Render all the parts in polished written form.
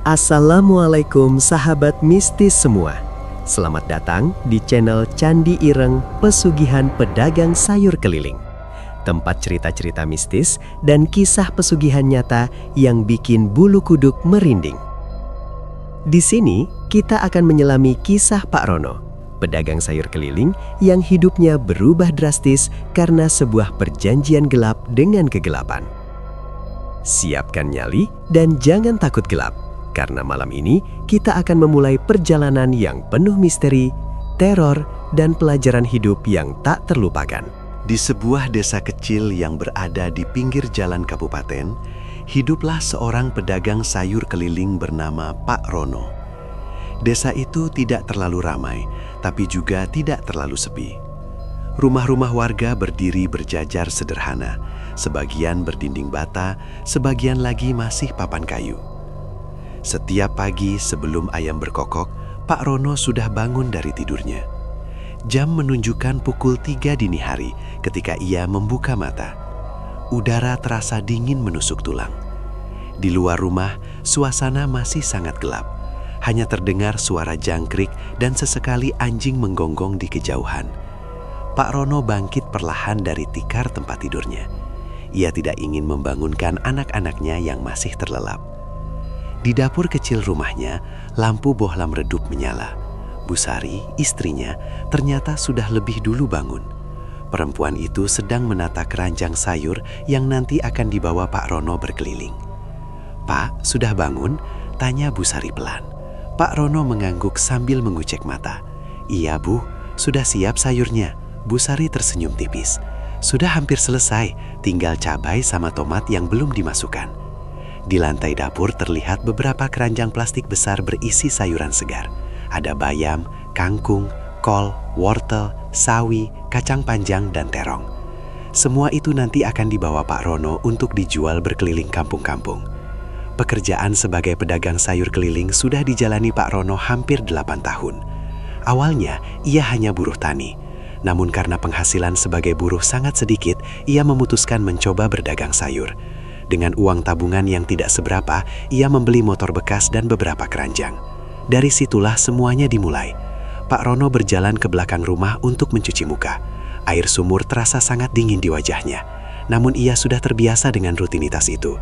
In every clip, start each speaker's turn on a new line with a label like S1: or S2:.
S1: Assalamualaikum sahabat mistis semua. Selamat datang di channel Candi Ireng Pesugihan Pedagang Sayur Keliling. Tempat cerita-cerita mistis dan kisah pesugihan nyata yang bikin bulu kuduk merinding. Di sini kita akan menyelami kisah Pak Rono, pedagang sayur keliling yang hidupnya berubah drastis karena sebuah perjanjian gelap dengan kegelapan. Siapkan nyali dan jangan takut gelap, karena malam ini kita akan memulai perjalanan yang penuh misteri, teror, dan pelajaran hidup yang tak terlupakan.
S2: Di sebuah desa kecil yang berada di pinggir jalan kabupaten, hiduplah seorang pedagang sayur keliling bernama Pak Rono. Desa itu tidak terlalu ramai, tapi juga tidak terlalu sepi. Rumah-rumah warga berdiri berjajar sederhana, sebagian berdinding bata, sebagian lagi masih papan kayu. Setiap pagi sebelum ayam berkokok, Pak Rono sudah bangun dari tidurnya. Jam menunjukkan pukul 3 dini hari ketika ia membuka mata. Udara terasa dingin menusuk tulang. Di luar rumah, suasana masih sangat gelap. Hanya terdengar suara jangkrik dan sesekali anjing menggonggong di kejauhan. Pak Rono bangkit perlahan dari tikar tempat tidurnya. Ia tidak ingin membangunkan anak-anaknya yang masih terlelap. Di dapur kecil rumahnya, lampu bohlam redup menyala. Bu Sari, istrinya, ternyata sudah lebih dulu bangun. Perempuan itu sedang menata keranjang sayur yang nanti akan dibawa Pak Rono berkeliling. "Pak, sudah bangun?" tanya Bu Sari pelan. Pak Rono mengangguk sambil mengucek mata. "Iya Bu, sudah siap sayurnya." Bu Sari tersenyum tipis. "Sudah hampir selesai, tinggal cabai sama tomat yang belum dimasukkan." Di lantai dapur terlihat beberapa keranjang plastik besar berisi sayuran segar. Ada bayam, kangkung, kol, wortel, sawi, kacang panjang, dan terong. Semua itu nanti akan dibawa Pak Rono untuk dijual berkeliling kampung-kampung. Pekerjaan sebagai pedagang sayur keliling sudah dijalani Pak Rono hampir 8 tahun. Awalnya, ia hanya buruh tani. Namun karena penghasilan sebagai buruh sangat sedikit, ia memutuskan mencoba berdagang sayur. Dengan uang tabungan yang tidak seberapa, ia membeli motor bekas dan beberapa keranjang. Dari situlah semuanya dimulai. Pak Rono berjalan ke belakang rumah untuk mencuci muka. Air sumur terasa sangat dingin di wajahnya. Namun ia sudah terbiasa dengan rutinitas itu.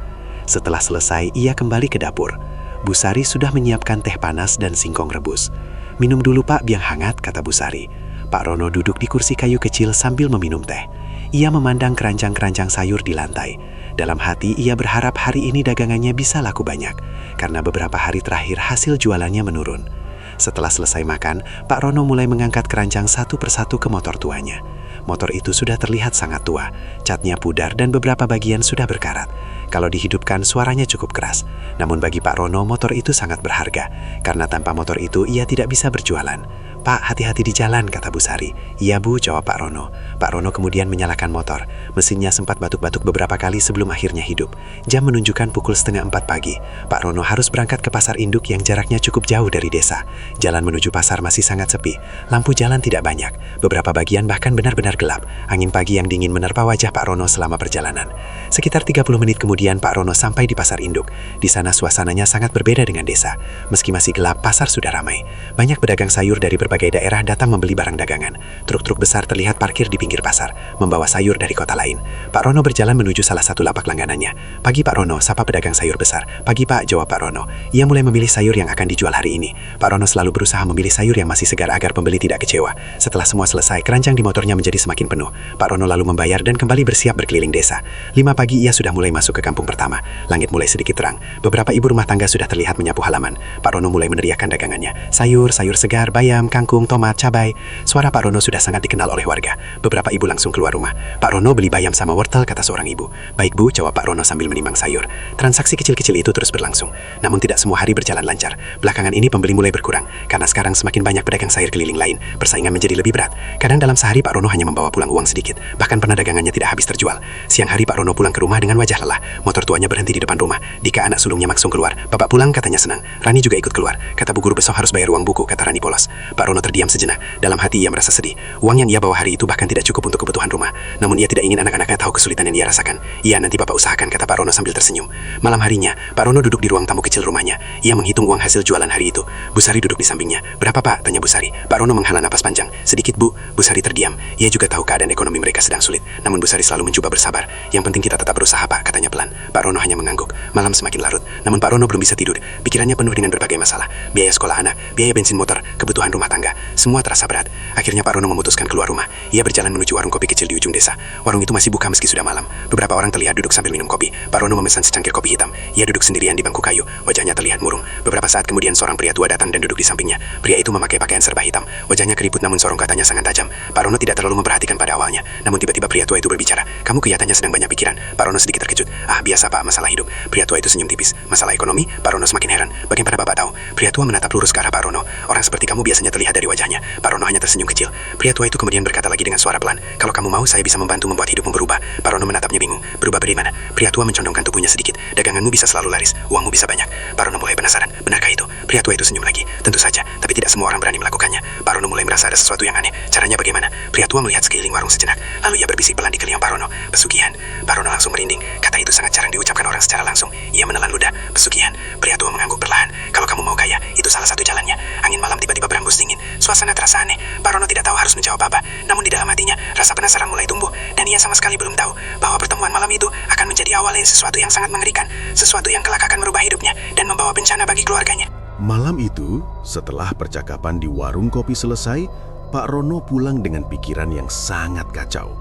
S2: Setelah selesai, ia kembali ke dapur. Bu Sari sudah menyiapkan teh panas dan singkong rebus. "Minum dulu Pak, biang hangat," kata Bu Sari. Pak Rono duduk di kursi kayu kecil sambil meminum teh. Ia memandang keranjang-keranjang sayur di lantai. Dalam hati ia berharap hari ini dagangannya bisa laku banyak, karena beberapa hari terakhir hasil jualannya menurun. Setelah selesai makan, Pak Rono mulai mengangkat keranjang satu persatu ke motor tuanya. Motor itu sudah terlihat sangat tua, catnya pudar dan beberapa bagian sudah berkarat. Kalau dihidupkan suaranya cukup keras. Namun bagi Pak Rono motor itu sangat berharga, karena tanpa motor itu ia tidak bisa berjualan. "Pak, hati-hati di jalan," kata Bu Sari. "Iya Bu," jawab Pak Rono. Pak Rono kemudian menyalakan motor. Mesinnya sempat batuk-batuk beberapa kali sebelum akhirnya hidup. Jam menunjukkan pukul 3:30 pagi. Pak Rono harus berangkat ke pasar induk yang jaraknya cukup jauh dari desa. Jalan menuju pasar masih sangat sepi. Lampu jalan tidak banyak. Beberapa bagian bahkan benar-benar gelap. Angin pagi yang dingin menerpa wajah Pak Rono selama perjalanan. Sekitar 30 menit kemudian Pak Rono sampai di pasar induk. Di sana suasananya sangat berbeda dengan desa. Meski masih gelap, pasar sudah ramai. Banyak pedagang sayur dari berbagai daerah datang membeli barang dagangan. Truk-truk besar terlihat parkir di pinggir pasar, membawa sayur dari kota lain. Pak Rono berjalan menuju salah satu lapak langganannya. "Pagi Pak Rono," sapa pedagang sayur besar. "Pagi Pak," jawab Pak Rono. Ia mulai memilih sayur yang akan dijual hari ini. Pak Rono selalu berusaha memilih sayur yang masih segar agar pembeli tidak kecewa. Setelah semua selesai, keranjang di motornya menjadi semakin penuh. Pak Rono lalu membayar dan kembali bersiap berkeliling desa. 5 pagi ia sudah mulai masuk ke kampung pertama. Langit mulai sedikit terang. Beberapa ibu rumah tangga sudah terlihat menyapu halaman. Pak Rono mulai meneriakkan dagangannya. Sayur segar, bayam, kangkung, tomat, cabai. Suara Pak Rono sudah sangat dikenal oleh warga. Beberapa ibu langsung keluar rumah. "Pak Rono beli bayam sama wortel," kata seorang ibu. "Baik Bu," jawab Pak Rono sambil menimbang sayur. Transaksi kecil-kecil itu terus berlangsung. Namun tidak semua hari berjalan lancar. Belakangan ini pembeli mulai berkurang, karena sekarang semakin banyak pedagang sayur keliling lain. Persaingan menjadi lebih berat. Kadang dalam sehari Pak Rono hanya membawa pulang uang sedikit. Bahkan pernah dagangannya tidak habis terjual. Siang hari Pak Rono pulang ke rumah dengan wajah lelah. Motor tuanya berhenti di depan rumah. Dika anak sulungnya maksung keluar. "Bapak pulang," katanya senang. "Rani juga ikut keluar. Kata bu guru besok harus bayar uang buku," kata Rani polos. Pak Rono
S3: Rono terdiam sejenak. Dalam hati ia merasa sedih. Uang yang ia bawa hari itu bahkan tidak cukup untuk kebutuhan rumah. Namun ia tidak ingin anak-anaknya tahu kesulitan yang ia rasakan. Iya, nanti Bapak usahakan, kata Pak Rono sambil tersenyum. Malam harinya, Pak Rono duduk di ruang tamu kecil rumahnya. Ia menghitung uang hasil jualan hari itu. Bu Sari duduk di sampingnya. Berapa, Pak? Tanya Bu Sari. Pak Rono menghela napas panjang. Sedikit, Bu. Bu Sari terdiam. Ia juga tahu keadaan ekonomi mereka sedang sulit. Namun Bu Sari selalu mencoba bersabar. Yang penting kita tetap berusaha, Pak, katanya pelan. Pak Rono hanya mengangguk. Malam semakin larut. Namun Pak Rono belum bisa tidur. Pikirannya penuh dengan berbagai masalah. Biaya sekolah anak, biaya bensin motor, kebutuhan rumah tangga. Semua terasa berat. Akhirnya Pak Rono memutuskan keluar rumah. Ia berjalan menuju warung kopi kecil di ujung desa. Warung itu masih buka meski sudah malam. Beberapa orang terlihat duduk sambil minum kopi. Pak Rono memesan secangkir kopi hitam. Ia duduk sendirian di bangku kayu. Wajahnya terlihat murung. Beberapa saat kemudian seorang pria tua datang dan duduk di sampingnya. Pria itu memakai pakaian serba hitam. Wajahnya keriput namun sorong katanya sangat tajam. Pak Rono tidak terlalu memperhatikan pada awalnya. Namun tiba-tiba pria tua itu berbicara. Kamu kelihatannya sedang banyak pikiran. Pak Rono sedikit terkejut. Ah, biasa Pak, masalah hidup. Pria tua itu senyum tipis. Masalah ekonomi? Pak Rono semakin heran. Bagaimana Bapak tahu? Pria tua menatap lurus ke arah Pak Rono. Orang seperti kamu biasanya terlihat dari wajahnya. Pak Rono hanya tersenyum kecil. Pria tua itu kemudian berkata lagi dengan suara pelan. Kalau kamu mau, saya bisa membantu membuat hidupmu berubah. Pak Rono menatapnya bingung. Berubah bagaimana? Pria tua mencondongkan tubuhnya sedikit. Daganganmu bisa selalu laris. Uangmu bisa banyak. Pak Rono mulai penasaran. Benarkah itu? Pria tua itu senyum lagi. Tentu saja, tapi tidak semua orang berani melakukannya. Pak Rono mulai merasa ada sesuatu yang aneh. Caranya bagaimana? Pria tua melihat sekeliling warung sejenak. Lalu ia berbisik pelan di telinga Pak Rono. Pesugihan. Pak Rono langsung merinding. Kata itu sangat jarang diucapkan orang secara langsung. Ia menelan ludah. Pesugihan. Pria tua mengangguk perlahan. Kalau kamu mau kaya, itu salah satu jalannya. Angin malam tiba-tiba berhembus dingin. Suasana terasa aneh. Pak Rono tidak tahu harus menjawab apa. Namun di dalam hatinya, rasa penasaran mulai tumbuh. Dan ia sama sekali belum tahu bahwa pertemuan malam itu akan menjadi awalnya sesuatu yang sangat mengerikan. Sesuatu yang kelak akan merubah hidupnya dan membawa bencana bagi keluarganya.
S2: Malam itu, setelah percakapan di warung kopi selesai, Pak Rono pulang dengan pikiran yang sangat kacau.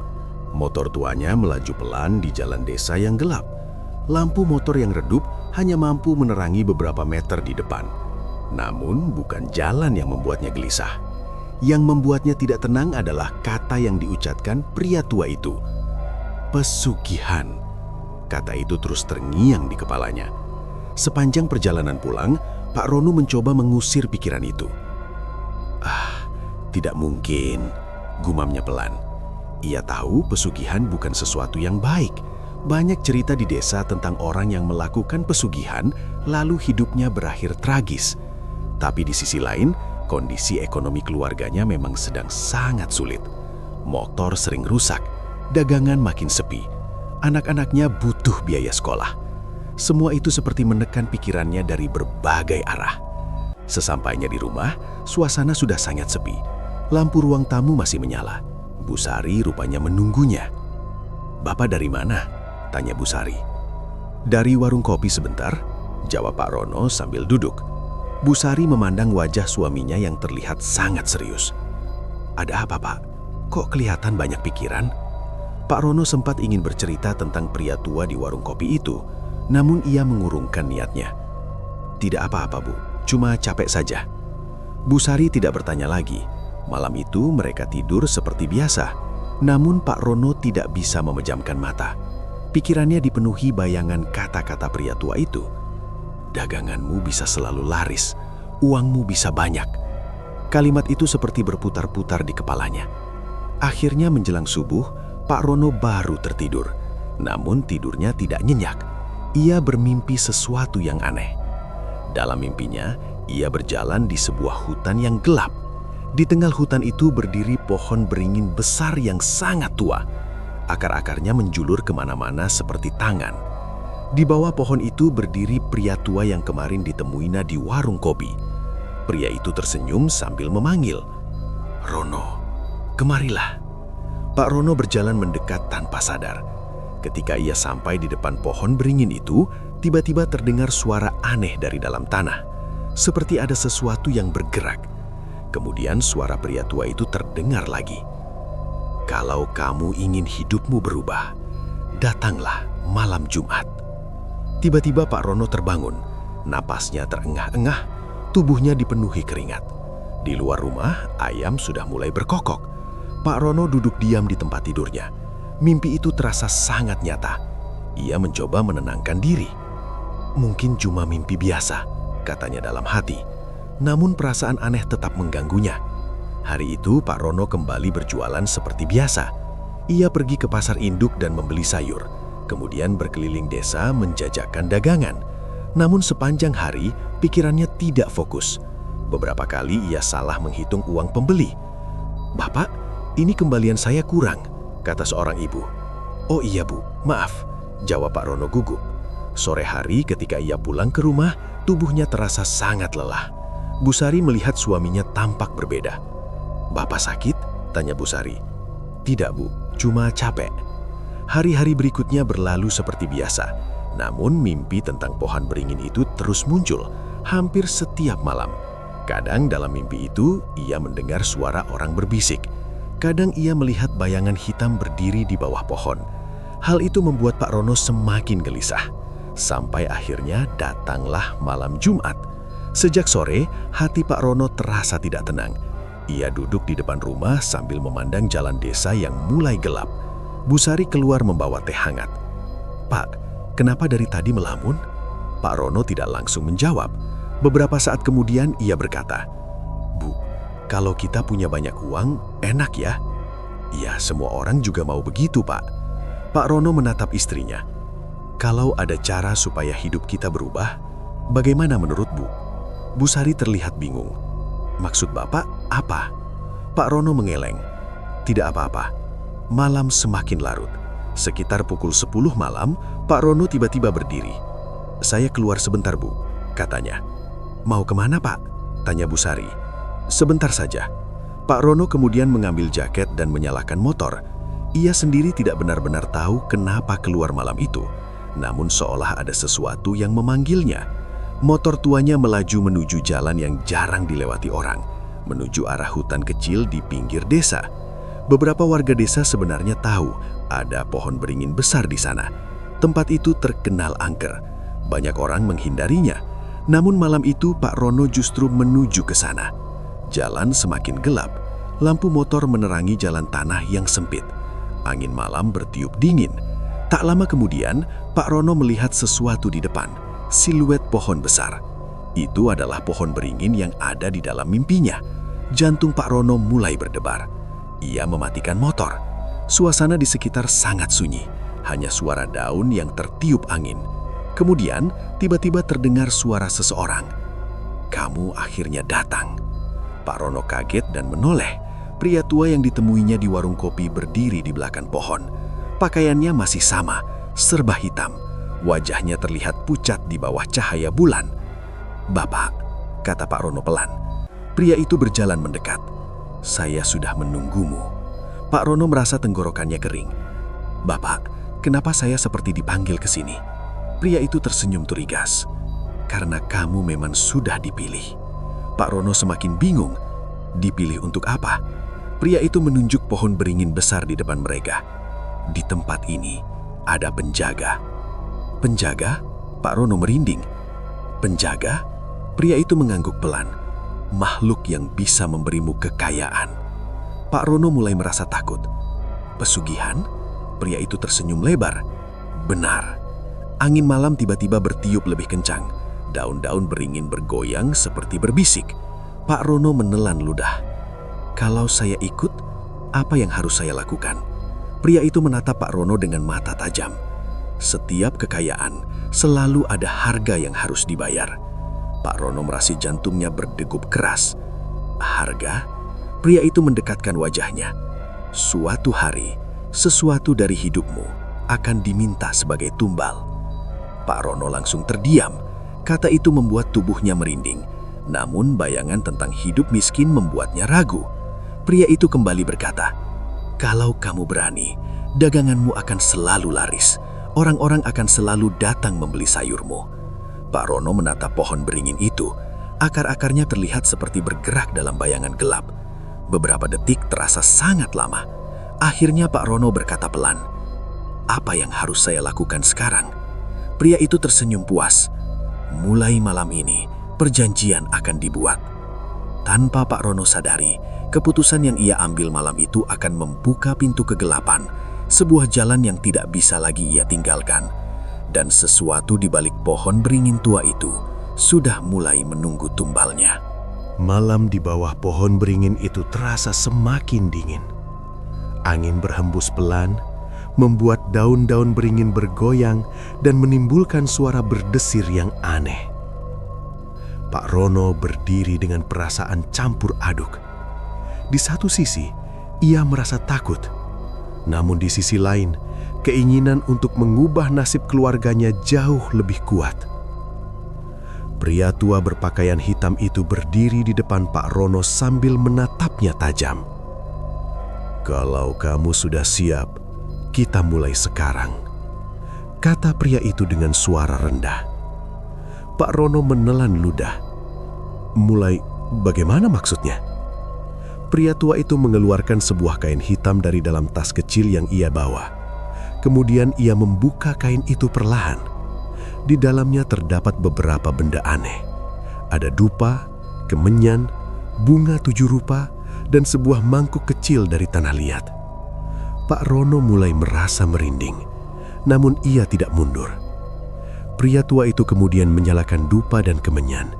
S2: Motor tuanya melaju pelan di jalan desa yang gelap. Lampu motor yang redup hanya mampu menerangi beberapa meter di depan. Namun bukan jalan yang membuatnya gelisah. Yang membuatnya tidak tenang adalah kata yang diucapkan pria tua itu. Pesugihan. Kata itu terus terngiang di kepalanya. Sepanjang perjalanan pulang, Pak Rono mencoba mengusir pikiran itu. Ah, tidak mungkin, gumamnya pelan. Ia tahu pesugihan bukan sesuatu yang baik. Banyak cerita di desa tentang orang yang melakukan pesugihan, lalu hidupnya berakhir tragis. Tapi di sisi lain, kondisi ekonomi keluarganya memang sedang sangat sulit. Motor sering rusak, dagangan makin sepi. Anak-anaknya butuh biaya sekolah. Semua itu seperti menekan pikirannya dari berbagai arah. Sesampainya di rumah, suasana sudah sangat sepi. Lampu ruang tamu masih menyala. Bu Sari rupanya menunggunya. "Bapak dari mana?" tanya Bu Sari. "Dari warung kopi sebentar," jawab Pak Rono sambil duduk. Bu Sari memandang wajah suaminya yang terlihat sangat serius. "Ada apa, Pak? Kok kelihatan banyak pikiran?" Pak Rono sempat ingin bercerita tentang pria tua di warung kopi itu, namun ia mengurungkan niatnya. "Tidak apa-apa, Bu. Cuma capek saja." Bu Sari tidak bertanya lagi. Malam itu mereka tidur seperti biasa. Namun Pak Rono tidak bisa memejamkan mata. Pikirannya dipenuhi bayangan kata-kata pria tua itu. "Daganganmu bisa selalu laris, uangmu bisa banyak." Kalimat itu seperti berputar-putar di kepalanya. Akhirnya menjelang subuh, Pak Rono baru tertidur. Namun tidurnya tidak nyenyak. Ia bermimpi sesuatu yang aneh. Dalam mimpinya, ia berjalan di sebuah hutan yang gelap. Di tengah hutan itu berdiri pohon beringin besar yang sangat tua. Akar-akarnya menjulur kemana-mana seperti tangan. Di bawah pohon itu berdiri pria tua yang kemarin ditemuinya di warung kopi. Pria itu tersenyum sambil memanggil, "Rono, kemarilah." Pak Rono berjalan mendekat tanpa sadar. Ketika ia sampai di depan pohon beringin itu, tiba-tiba terdengar suara aneh dari dalam tanah. Seperti ada sesuatu yang bergerak. Kemudian suara pria tua itu terdengar lagi. "Kalau kamu ingin hidupmu berubah, datanglah malam Jumat." Tiba-tiba Pak Rono terbangun. Napasnya terengah-engah, tubuhnya dipenuhi keringat. Di luar rumah, ayam sudah mulai berkokok. Pak Rono duduk diam di tempat tidurnya. Mimpi itu terasa sangat nyata. Ia mencoba menenangkan diri. "Mungkin cuma mimpi biasa," katanya dalam hati. Namun perasaan aneh tetap mengganggunya. Hari itu Pak Rono kembali berjualan seperti biasa. Ia pergi ke pasar induk dan membeli sayur. Kemudian berkeliling desa menjajakan dagangan. Namun sepanjang hari pikirannya tidak fokus.
S4: Beberapa kali ia salah menghitung uang pembeli. "Bapak, ini kembalian saya kurang," kata seorang ibu. "Oh iya Bu, maaf," jawab Pak Rono gugup. Sore hari ketika ia pulang ke rumah, tubuhnya terasa sangat lelah. Bu Sari melihat suaminya tampak berbeda. "Bapak sakit?" tanya Bu Sari. "Tidak Bu, cuma capek." Hari-hari berikutnya berlalu seperti biasa. Namun mimpi tentang pohon beringin itu terus muncul, hampir setiap malam. Kadang dalam mimpi itu, ia mendengar suara orang berbisik. Kadang ia melihat bayangan hitam berdiri di bawah pohon. Hal itu membuat Pak Rono semakin gelisah. Sampai akhirnya datanglah malam Jumat. Sejak sore, hati Pak Rono terasa tidak tenang. Ia duduk di depan rumah sambil memandang jalan desa yang mulai gelap. Bu Sari keluar membawa teh hangat. "Pak, kenapa dari tadi melamun?" Pak Rono tidak langsung menjawab. Beberapa saat kemudian ia berkata, "Bu, kalau kita punya banyak uang, enak ya?" "Ya, semua orang juga mau begitu, Pak." Pak Rono menatap istrinya. "Kalau ada cara supaya hidup kita berubah, bagaimana menurut Bu?" Bu Sari terlihat bingung. "Maksud Bapak apa?" Pak Rono mengeleng. "Tidak apa-apa." Malam semakin larut. Sekitar pukul 10 malam, Pak Rono tiba-tiba berdiri. "Saya keluar sebentar, Bu," katanya. "Mau kemana, Pak?" tanya Bu Sari. "Sebentar saja." Pak Rono kemudian mengambil jaket dan menyalakan motor. Ia sendiri tidak benar-benar tahu kenapa keluar malam itu. Namun seolah ada sesuatu yang memanggilnya. Motor tuanya melaju menuju jalan yang jarang dilewati orang, menuju arah hutan kecil di pinggir desa. Beberapa warga desa sebenarnya tahu ada pohon beringin besar di sana. Tempat itu terkenal angker. Banyak orang menghindarinya. Namun malam itu Pak Rono justru menuju ke sana. Jalan semakin gelap. Lampu motor menerangi jalan tanah yang sempit. Angin malam bertiup dingin. Tak lama kemudian, Pak Rono melihat sesuatu di depan. Siluet pohon besar. Itu adalah pohon beringin yang ada di dalam mimpinya. Jantung Pak Rono mulai berdebar. Ia mematikan motor. Suasana di sekitar sangat sunyi. Hanya suara daun yang tertiup angin. Kemudian, tiba-tiba terdengar suara seseorang. "Kamu akhirnya datang." Pak Rono kaget dan menoleh. Pria tua yang ditemuinya di warung kopi berdiri di belakang pohon. Pakaiannya masih sama, serba hitam. Wajahnya terlihat pucat di bawah cahaya bulan. "Bapak," kata Pak Rono pelan. Pria itu berjalan mendekat. "Saya sudah menunggumu." Pak Rono merasa tenggorokannya kering. "Bapak, kenapa saya seperti dipanggil ke sini?" Pria itu tersenyum turigas. "Karena kamu memang sudah dipilih." Pak Rono semakin bingung. Dipilih untuk apa? Pria itu menunjuk pohon beringin besar di depan mereka. "Di tempat ini ada penjaga." "Penjaga?" Pak Rono merinding. "Penjaga?" Pria itu mengangguk pelan. "Makhluk yang bisa memberimu kekayaan." Pak Rono mulai merasa takut. "Pesugihan?" Pria itu tersenyum lebar. "Benar." Angin malam tiba-tiba bertiup lebih kencang. Daun-daun beringin bergoyang seperti berbisik. Pak Rono menelan ludah. "Kalau saya ikut, apa yang harus saya lakukan?" Pria itu menatap Pak Rono dengan mata tajam. "Setiap kekayaan selalu ada harga yang harus dibayar." Pak Rono merasa jantungnya berdegup keras. "Harga?" Pria itu mendekatkan wajahnya. "Suatu hari, sesuatu dari hidupmu akan diminta sebagai tumbal." Pak Rono langsung terdiam. Kata itu membuat tubuhnya merinding. Namun bayangan tentang hidup miskin membuatnya ragu. Pria itu kembali berkata, "Kalau kamu berani, daganganmu akan selalu laris. Orang-orang akan selalu datang membeli sayurmu." Pak Rono menatap pohon beringin itu. Akar-akarnya terlihat seperti bergerak dalam bayangan gelap. Beberapa detik terasa sangat lama. Akhirnya Pak Rono berkata pelan, "Apa yang harus saya lakukan sekarang?" Pria itu tersenyum puas. "Mulai malam ini, perjanjian akan dibuat." Tanpa Pak Rono sadari, keputusan yang ia ambil malam itu akan membuka pintu kegelapan, sebuah jalan yang tidak bisa lagi ia tinggalkan. Dan sesuatu di balik pohon beringin tua itu sudah mulai menunggu tumbalnya. Malam di bawah pohon beringin itu terasa semakin dingin. Angin berhembus pelan, membuat daun-daun beringin bergoyang dan menimbulkan suara berdesir yang aneh. Pak Rono berdiri dengan perasaan campur aduk. Di satu sisi, ia merasa takut. Namun di sisi lain, keinginan untuk mengubah nasib keluarganya jauh lebih kuat. Pria tua berpakaian hitam itu berdiri di depan Pak Rono sambil menatapnya tajam. "Kalau kamu sudah siap, kita mulai sekarang," kata pria itu dengan suara rendah. Pak Rono menelan ludah. "Mulai bagaimana maksudnya?" Pria tua itu mengeluarkan sebuah kain hitam dari dalam tas kecil yang ia bawa. Kemudian ia membuka kain itu perlahan. Di dalamnya terdapat beberapa benda aneh. Ada dupa, kemenyan, bunga 7 rupa, dan sebuah mangkuk kecil dari tanah liat. Pak Rono mulai merasa merinding, namun ia tidak mundur. Pria tua itu kemudian menyalakan dupa dan kemenyan.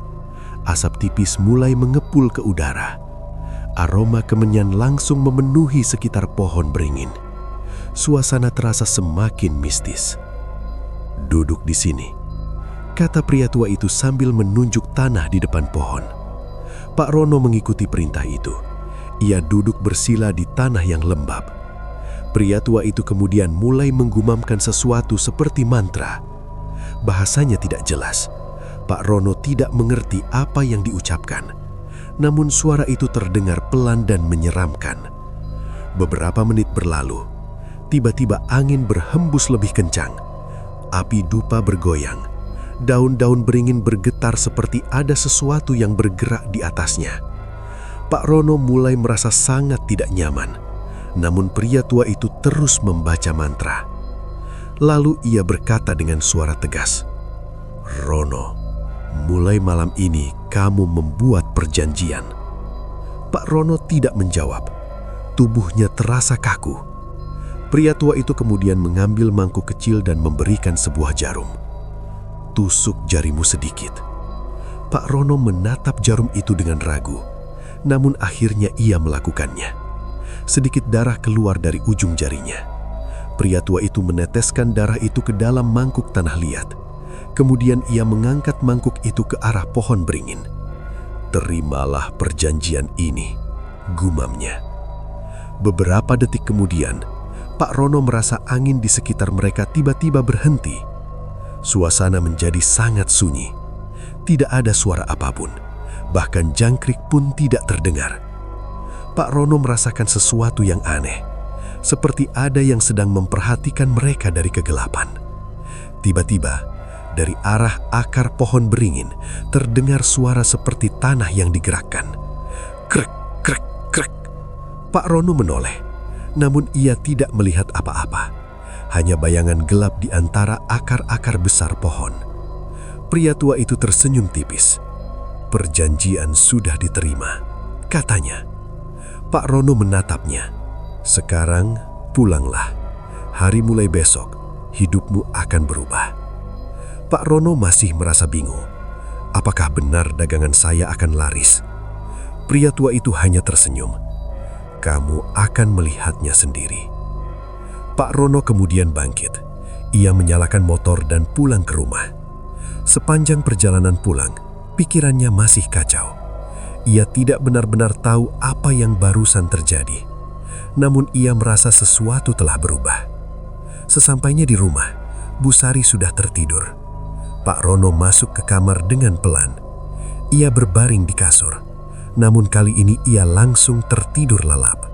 S4: Asap tipis mulai mengepul ke udara. Aroma kemenyan langsung memenuhi sekitar pohon beringin. Suasana terasa semakin mistis. "Duduk di sini," kata pria tua itu sambil menunjuk tanah di depan pohon. Pak Rono mengikuti perintah itu. Ia duduk bersila di tanah yang lembab. Pria tua itu kemudian mulai menggumamkan sesuatu seperti mantra. Bahasanya tidak jelas. Pak Rono tidak mengerti apa yang diucapkan. Namun suara itu terdengar pelan dan menyeramkan. Beberapa menit berlalu. Tiba-tiba angin berhembus lebih kencang. Api dupa bergoyang. Daun-daun beringin bergetar seperti ada sesuatu yang bergerak di atasnya. Pak Rono mulai merasa sangat tidak nyaman. Namun pria tua itu terus membaca mantra. Lalu ia berkata dengan suara tegas, "Rono, mulai malam ini kamu membuat perjanjian." Pak Rono tidak menjawab. Tubuhnya terasa kaku. Pria tua itu kemudian mengambil mangkuk kecil dan memberikan sebuah jarum. "Tusuk jarimu sedikit." Pak Rono menatap jarum itu dengan ragu. Namun akhirnya ia melakukannya. Sedikit darah keluar dari ujung jarinya. Pria tua itu meneteskan darah itu ke dalam mangkuk tanah liat. Kemudian ia mengangkat mangkuk itu ke arah pohon beringin. "Terimalah perjanjian ini," gumamnya. Beberapa detik kemudian, Pak Rono merasa angin di sekitar mereka tiba-tiba berhenti. Suasana menjadi sangat sunyi. Tidak ada suara apapun. Bahkan jangkrik pun tidak terdengar. Pak Rono merasakan sesuatu yang aneh. Seperti ada yang sedang memperhatikan mereka dari kegelapan. Tiba-tiba, dari arah akar pohon beringin, terdengar suara seperti tanah yang digerakkan. Krek, krek, krek. Pak Rono menoleh, namun ia tidak melihat apa-apa. Hanya bayangan gelap di antara akar-akar besar pohon. Pria tua itu tersenyum tipis. "Perjanjian sudah diterima," katanya. Pak Rono menatapnya. "Sekarang pulanglah. Hari mulai besok, hidupmu akan berubah." Pak Rono masih merasa bingung. Apakah benar dagangan saya akan laris? Pria tua itu hanya tersenyum. "Kamu akan melihatnya sendiri." Pak Rono kemudian bangkit. Ia menyalakan motor dan pulang ke rumah. Sepanjang perjalanan pulang, pikirannya masih kacau. Ia tidak benar-benar tahu apa yang barusan terjadi. Namun ia merasa sesuatu telah berubah. Sesampainya di rumah, Bu Sari sudah tertidur. Pak Rono masuk ke kamar dengan pelan. Ia berbaring di kasur. Namun kali ini ia langsung tertidur lelap.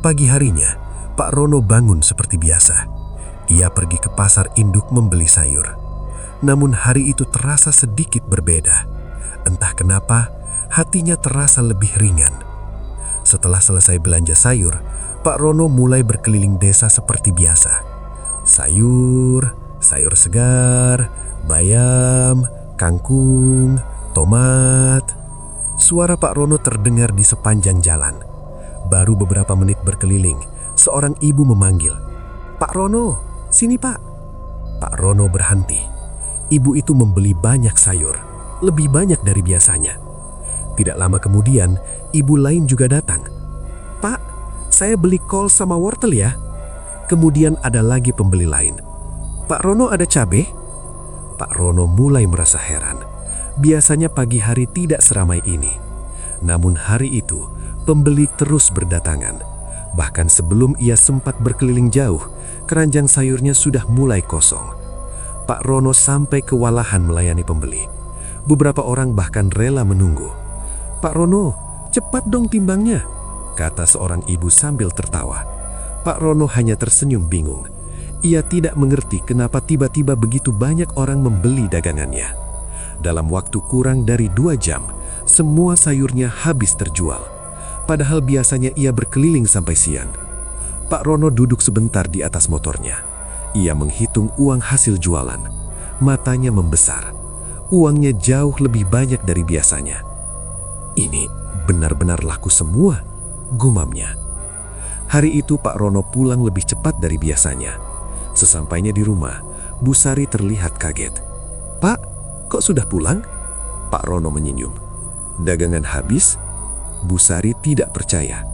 S4: Pagi harinya, Pak Rono bangun seperti biasa. Ia pergi ke pasar induk membeli sayur. Namun hari itu terasa sedikit berbeda. Entah kenapa, hatinya terasa lebih ringan. Setelah selesai belanja sayur, Pak Rono mulai berkeliling desa seperti biasa. Sayur, sayur segar, bayam, kangkung, tomat. Suara Pak Rono terdengar di sepanjang jalan. Baru beberapa menit berkeliling, seorang ibu memanggil, "Pak Rono, sini Pak." Pak Rono berhenti. Ibu itu membeli banyak sayur, lebih banyak dari biasanya. Tidak lama kemudian, ibu lain juga datang. "Pak, saya beli kol sama wortel ya." Kemudian ada lagi pembeli lain. "Pak Rono ada cabai?" Pak Rono mulai merasa heran.
S5: Biasanya pagi hari tidak seramai ini. Namun hari itu, pembeli terus berdatangan. Bahkan sebelum ia sempat berkeliling jauh, keranjang sayurnya sudah mulai kosong. Pak Rono sampai kewalahan melayani pembeli. Beberapa orang bahkan rela menunggu. "Pak Rono, cepat dong timbangnya," kata seorang ibu sambil tertawa. Pak Rono hanya tersenyum bingung. Ia tidak mengerti kenapa tiba-tiba begitu banyak orang membeli dagangannya. Dalam waktu kurang dari 2 jam, semua sayurnya habis terjual. Padahal biasanya ia berkeliling sampai siang. Pak Rono duduk sebentar di atas motornya. Ia menghitung uang hasil jualan. Matanya membesar. Uangnya jauh lebih banyak dari biasanya. "Ini benar-benar laku semua," gumamnya. Hari itu Pak Rono pulang lebih cepat dari biasanya. Sesampainya di rumah, Bu Sari terlihat kaget. "Pak, kok sudah pulang?" Pak Rono menyenyum. "Dagangan habis?" Bu Sari tidak percaya.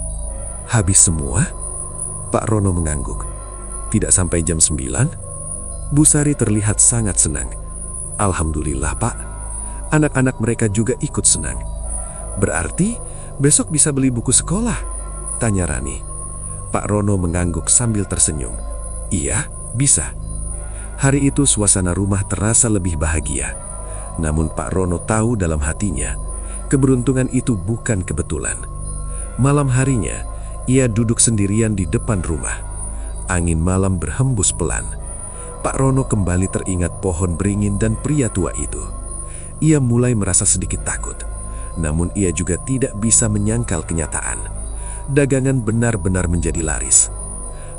S5: "Habis semua?" Pak Rono mengangguk. "Tidak sampai jam 9?" Bu Sari terlihat sangat senang. "Alhamdulillah, Pak. Anak-anak mereka juga ikut senang." "Berarti besok bisa beli buku sekolah?" tanya Rani. Pak Rono mengangguk sambil tersenyum. "Iya, bisa." Hari itu suasana rumah terasa lebih bahagia. Namun Pak Rono tahu dalam hatinya, keberuntungan itu bukan kebetulan. Malam harinya, ia duduk sendirian di depan rumah. Angin malam berhembus pelan. Pak Rono kembali teringat pohon beringin dan pria tua itu. Ia mulai merasa sedikit takut. Namun ia juga tidak bisa menyangkal kenyataan. Dagangan benar-benar menjadi laris.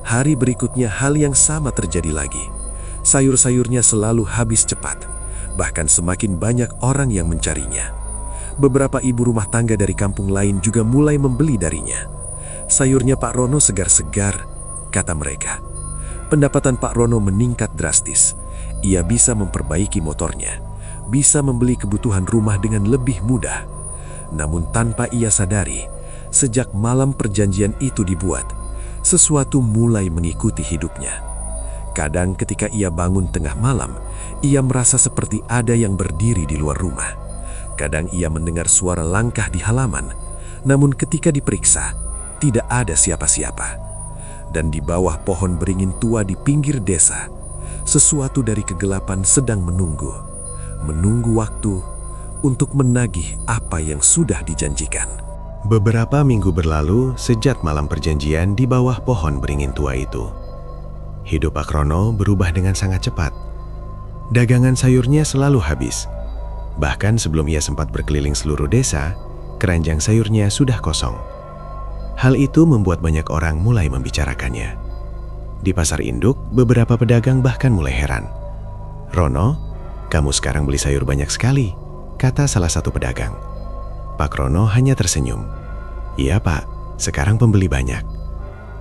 S5: Hari berikutnya hal yang sama terjadi lagi. Sayur-sayurnya selalu habis cepat. Bahkan semakin banyak orang yang mencarinya. Beberapa ibu rumah tangga dari kampung lain juga mulai membeli darinya. "Sayurnya Pak Rono segar-segar," kata mereka. Pendapatan Pak Rono meningkat drastis. Ia bisa memperbaiki motornya, bisa membeli kebutuhan rumah dengan lebih mudah. Namun tanpa ia sadari, sejak malam perjanjian itu dibuat, sesuatu mulai mengikuti hidupnya. Kadang ketika ia bangun tengah malam, ia merasa seperti ada yang berdiri di luar rumah. Kadang ia mendengar suara langkah di halaman, namun ketika diperiksa, tidak ada siapa-siapa. Dan di bawah pohon beringin tua di pinggir desa, sesuatu dari kegelapan sedang menunggu waktu untuk menagih apa yang sudah dijanjikan.
S2: Beberapa minggu berlalu sejak malam perjanjian di bawah pohon beringin tua itu. Hidup Pak Rono berubah dengan sangat cepat. Dagangan sayurnya selalu habis. Bahkan sebelum ia sempat berkeliling seluruh desa, keranjang sayurnya sudah kosong. Hal itu membuat banyak orang mulai membicarakannya. Di pasar induk, beberapa pedagang bahkan mulai heran. "Rono, kamu sekarang beli sayur banyak sekali," kata salah satu pedagang. Pak Rono hanya tersenyum. "Iya Pak, sekarang pembeli banyak."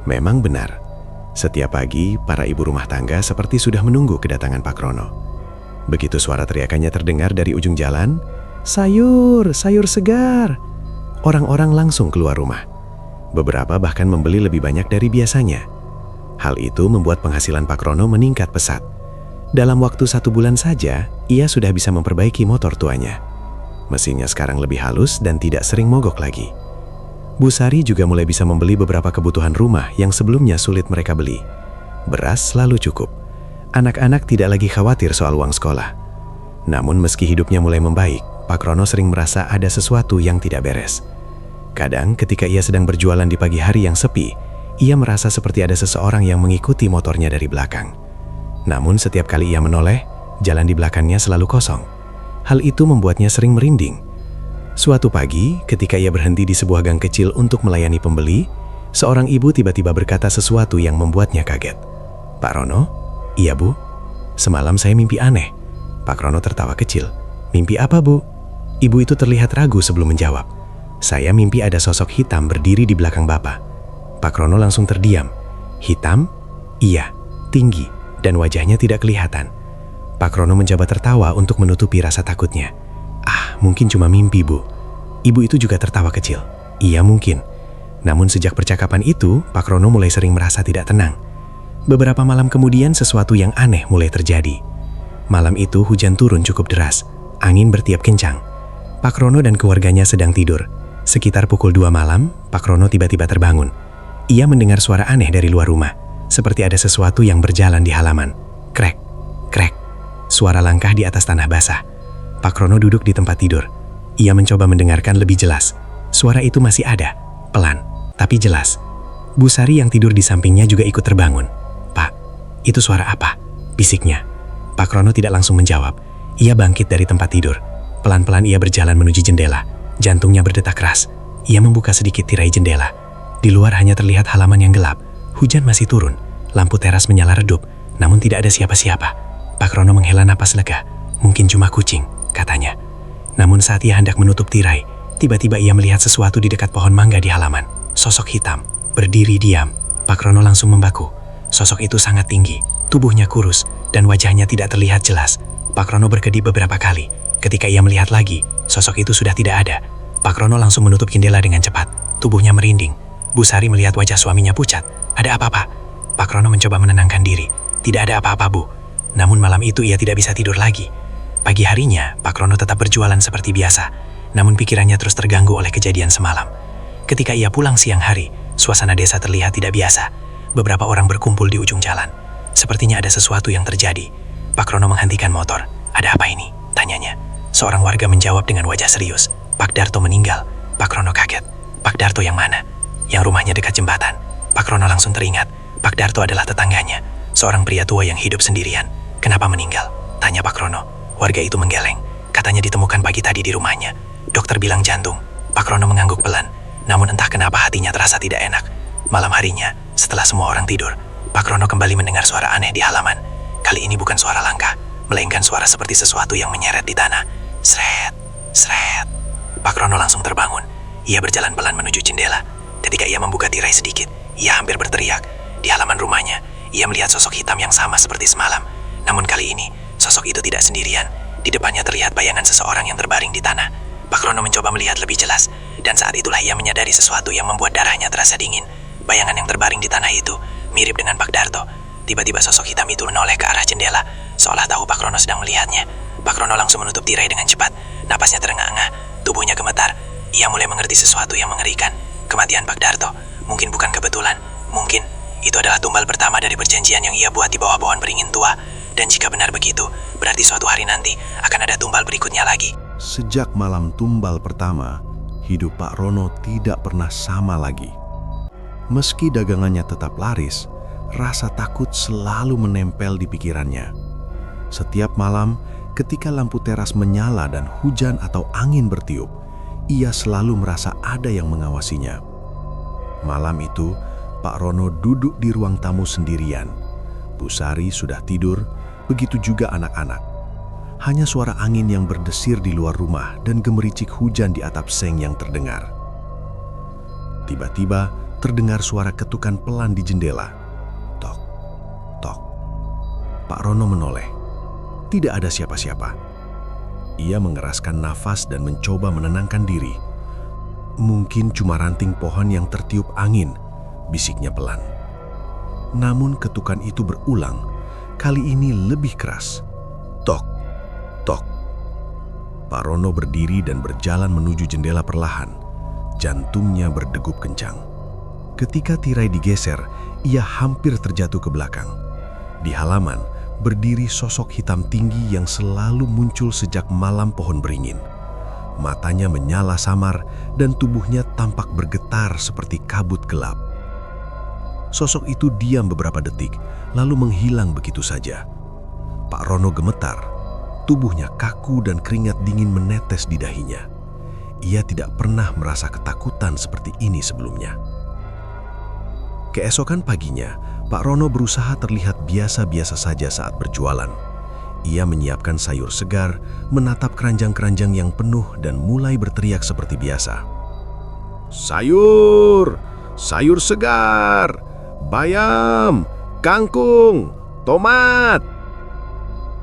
S2: Memang benar. Setiap pagi, para ibu rumah tangga seperti sudah menunggu kedatangan Pak Rono. Begitu suara teriakannya terdengar dari ujung jalan, "Sayur, sayur segar!" Orang-orang langsung keluar rumah. Beberapa bahkan membeli lebih banyak dari biasanya. Hal itu membuat penghasilan Pak Rono meningkat pesat. Dalam waktu 1 bulan saja, ia sudah bisa memperbaiki motor tuanya. Mesinnya sekarang lebih halus dan tidak sering mogok lagi. Bu Sari juga mulai bisa membeli beberapa kebutuhan rumah yang sebelumnya sulit mereka beli. Beras selalu cukup. Anak-anak tidak lagi khawatir soal uang sekolah. Namun meski hidupnya mulai membaik, Pak Rono sering merasa ada sesuatu yang tidak beres. Kadang ketika ia sedang berjualan di pagi hari yang sepi, ia merasa seperti ada seseorang yang mengikuti motornya dari belakang. Namun setiap kali ia menoleh, jalan di belakangnya selalu kosong. Hal itu membuatnya sering merinding. Suatu pagi, ketika ia berhenti di sebuah gang kecil untuk melayani pembeli, seorang ibu tiba-tiba berkata sesuatu yang membuatnya kaget. "Pak Rono?" "Iya Bu, semalam saya mimpi aneh." Pak Rono tertawa kecil. "Mimpi apa Bu?" Ibu itu terlihat ragu sebelum menjawab. "Saya mimpi ada sosok hitam berdiri di belakang Bapak." Pak Rono langsung terdiam. "Hitam?" "Iya, tinggi, dan wajahnya tidak kelihatan." Pak Rono mencoba tertawa untuk menutupi rasa takutnya. "Ah, mungkin cuma mimpi Bu." Ibu itu juga tertawa kecil. "Iya mungkin." Namun sejak percakapan itu, Pak Rono mulai sering merasa tidak tenang. Beberapa malam kemudian sesuatu yang aneh mulai terjadi. Malam itu hujan turun cukup deras.
S3: Angin bertiup kencang. Pak Rono dan keluarganya sedang tidur. Sekitar pukul 2 malam, Pak Rono tiba-tiba terbangun. Ia mendengar suara aneh dari luar rumah, seperti ada sesuatu yang berjalan di halaman. Krek, krek. Suara langkah di atas tanah basah. Pak Rono duduk di tempat tidur. Ia mencoba mendengarkan lebih jelas. Suara itu masih ada, pelan, tapi jelas. Bu Sari yang tidur di sampingnya juga ikut terbangun. "Pak, itu suara apa?" bisiknya. Pak Rono tidak langsung menjawab. Ia bangkit dari tempat tidur. Pelan-pelan ia berjalan menuju jendela. Jantungnya berdetak keras. Ia membuka sedikit tirai jendela. Di luar hanya terlihat halaman yang gelap. Hujan masih turun. Lampu teras menyala redup, namun tidak ada siapa-siapa. Pak Rono menghela napas lega. Mungkin cuma kucing, katanya. Namun saat ia hendak menutup tirai, tiba-tiba ia melihat sesuatu di dekat pohon mangga di halaman. Sosok hitam, berdiri diam. Pak Rono langsung membaku. Sosok itu sangat tinggi, tubuhnya kurus, dan wajahnya tidak terlihat jelas. Pak Rono berkedip beberapa kali. Ketika ia melihat lagi, sosok itu sudah tidak ada. Pak Rono langsung menutup jendela dengan cepat. Tubuhnya merinding. Bu Sari melihat wajah suaminya pucat. "Ada apa, Pak?" Pak Rono mencoba menenangkan diri. "Tidak ada apa-apa, Bu." Namun malam itu ia tidak bisa tidur lagi. Pagi harinya, Pak Rono tetap berjualan seperti biasa. Namun pikirannya terus terganggu oleh kejadian semalam. Ketika ia pulang siang hari, suasana desa terlihat tidak biasa. Beberapa orang berkumpul di ujung jalan. Sepertinya ada sesuatu yang terjadi. Pak Rono menghentikan motor. "Ada apa ini?" tanyanya. Seorang warga menjawab dengan wajah serius. "Pak Darto meninggal." Pak Rono kaget. "Pak Darto yang mana?" "Yang rumahnya dekat jembatan." Pak Rono langsung teringat. Pak Darto adalah tetangganya, seorang pria tua yang hidup sendirian. "Kenapa meninggal?" tanya Pak Rono. Warga itu menggeleng. Katanya ditemukan pagi tadi di rumahnya. Dokter bilang jantung. Pak Rono mengangguk pelan. Namun entah kenapa hatinya terasa tidak enak. Malam harinya, setelah semua orang tidur, Pak Rono kembali mendengar suara aneh di halaman. Kali ini bukan suara langkah, melainkan suara seperti sesuatu yang menyeret di tanah. Sret, sret. Pak Rono langsung terbangun. Ia berjalan pelan menuju jendela. Ketika ia membuka tirai sedikit, ia hampir berteriak. Di halaman rumahnya, ia melihat sosok hitam yang sama seperti semalam. Namun kali ini, sosok itu tidak sendirian. Di depannya terlihat bayangan seseorang yang terbaring di tanah. Pak Rono mencoba melihat lebih jelas, dan saat itulah ia menyadari sesuatu yang membuat darahnya terasa dingin. Bayangan yang terbaring di tanah itu mirip dengan Pak Darto. Tiba-tiba sosok hitam itu menoleh ke arah jendela, seolah tahu Pak Rono sedang melihatnya. Pak Rono langsung menutup tirai dengan cepat. Napasnya terengah-engah, tubuhnya gemetar. Ia mulai mengerti sesuatu yang mengerikan. Kematian Pak Darto mungkin bukan kebetulan. Mungkin itu adalah tumbal pertama dari perjanjian yang ia buat di bawah pohon beringin tua. Dan jika benar begitu, berarti suatu hari nanti akan ada tumbal berikutnya lagi.
S2: Sejak malam tumbal pertama, hidup Pak Rono tidak pernah sama lagi. Meski dagangannya tetap laris, rasa takut selalu menempel di pikirannya. Setiap malam, ketika lampu teras menyala dan hujan atau angin bertiup, ia selalu merasa ada yang mengawasinya. Malam itu, Pak Rono duduk di ruang tamu sendirian. Bu Sari sudah tidur, begitu juga anak-anak. Hanya suara angin yang berdesir di luar rumah dan gemericik hujan di atap seng yang terdengar. Tiba-tiba terdengar suara ketukan pelan di jendela. Tok, tok. Pak Rono menoleh. Tidak ada siapa-siapa. Ia mengeraskan nafas dan mencoba menenangkan diri. Mungkin cuma ranting pohon yang tertiup angin, bisiknya pelan. Namun ketukan itu berulang, kali ini lebih keras. Tok, tok. Pak Rono berdiri dan berjalan menuju jendela perlahan. Jantungnya berdegup kencang. Ketika tirai digeser, ia hampir terjatuh ke belakang. Di halaman, berdiri sosok hitam tinggi yang selalu muncul sejak malam pohon beringin. Matanya menyala samar dan tubuhnya tampak bergetar seperti kabut gelap. Sosok itu diam beberapa detik, lalu menghilang begitu saja. Pak Rono gemetar. Tubuhnya kaku dan keringat dingin menetes di dahinya. Ia tidak pernah merasa ketakutan seperti ini sebelumnya. Keesokan paginya, Pak Rono berusaha terlihat biasa-biasa saja saat berjualan. Ia menyiapkan sayur segar, menatap keranjang-keranjang yang penuh dan mulai berteriak seperti biasa. Sayur! Sayur segar! Bayam! Kangkung! Tomat!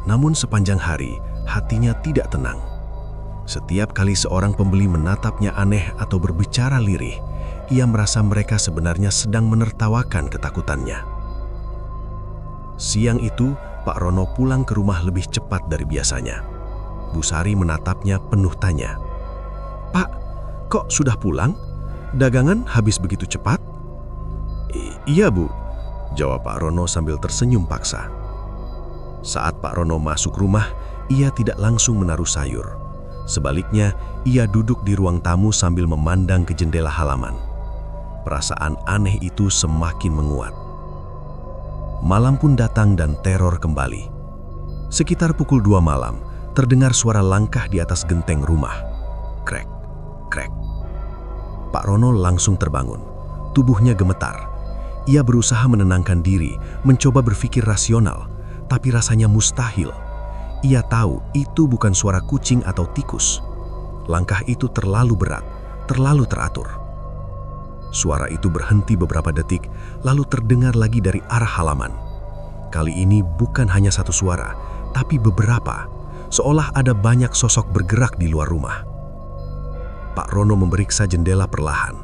S2: Namun sepanjang hari, hatinya tidak tenang. Setiap kali seorang pembeli menatapnya aneh atau berbicara lirih, ia merasa mereka sebenarnya sedang menertawakan ketakutannya. Siang itu, Pak Rono pulang ke rumah lebih cepat dari biasanya.
S4: Busari menatapnya penuh tanya. "Pak, kok sudah pulang? Dagangan habis begitu cepat?" "Iya, Bu," jawab Pak Rono sambil tersenyum paksa. Saat Pak Rono masuk rumah, ia tidak langsung menaruh sayur. Sebaliknya, ia duduk di ruang tamu sambil memandang ke jendela halaman. Perasaan aneh itu semakin menguat. Malam pun datang dan teror kembali. Sekitar pukul 2 malam, terdengar suara langkah di atas genteng rumah. Krek, krek. Pak Rono langsung terbangun. Tubuhnya gemetar. Ia berusaha menenangkan diri, mencoba berpikir rasional, tapi rasanya mustahil. Ia tahu itu bukan suara kucing atau tikus. Langkah itu terlalu berat, terlalu teratur. Suara itu berhenti beberapa detik, lalu terdengar lagi dari arah halaman. Kali ini bukan hanya satu suara, tapi beberapa, seolah ada banyak sosok bergerak di luar rumah. Pak Rono memeriksa jendela perlahan.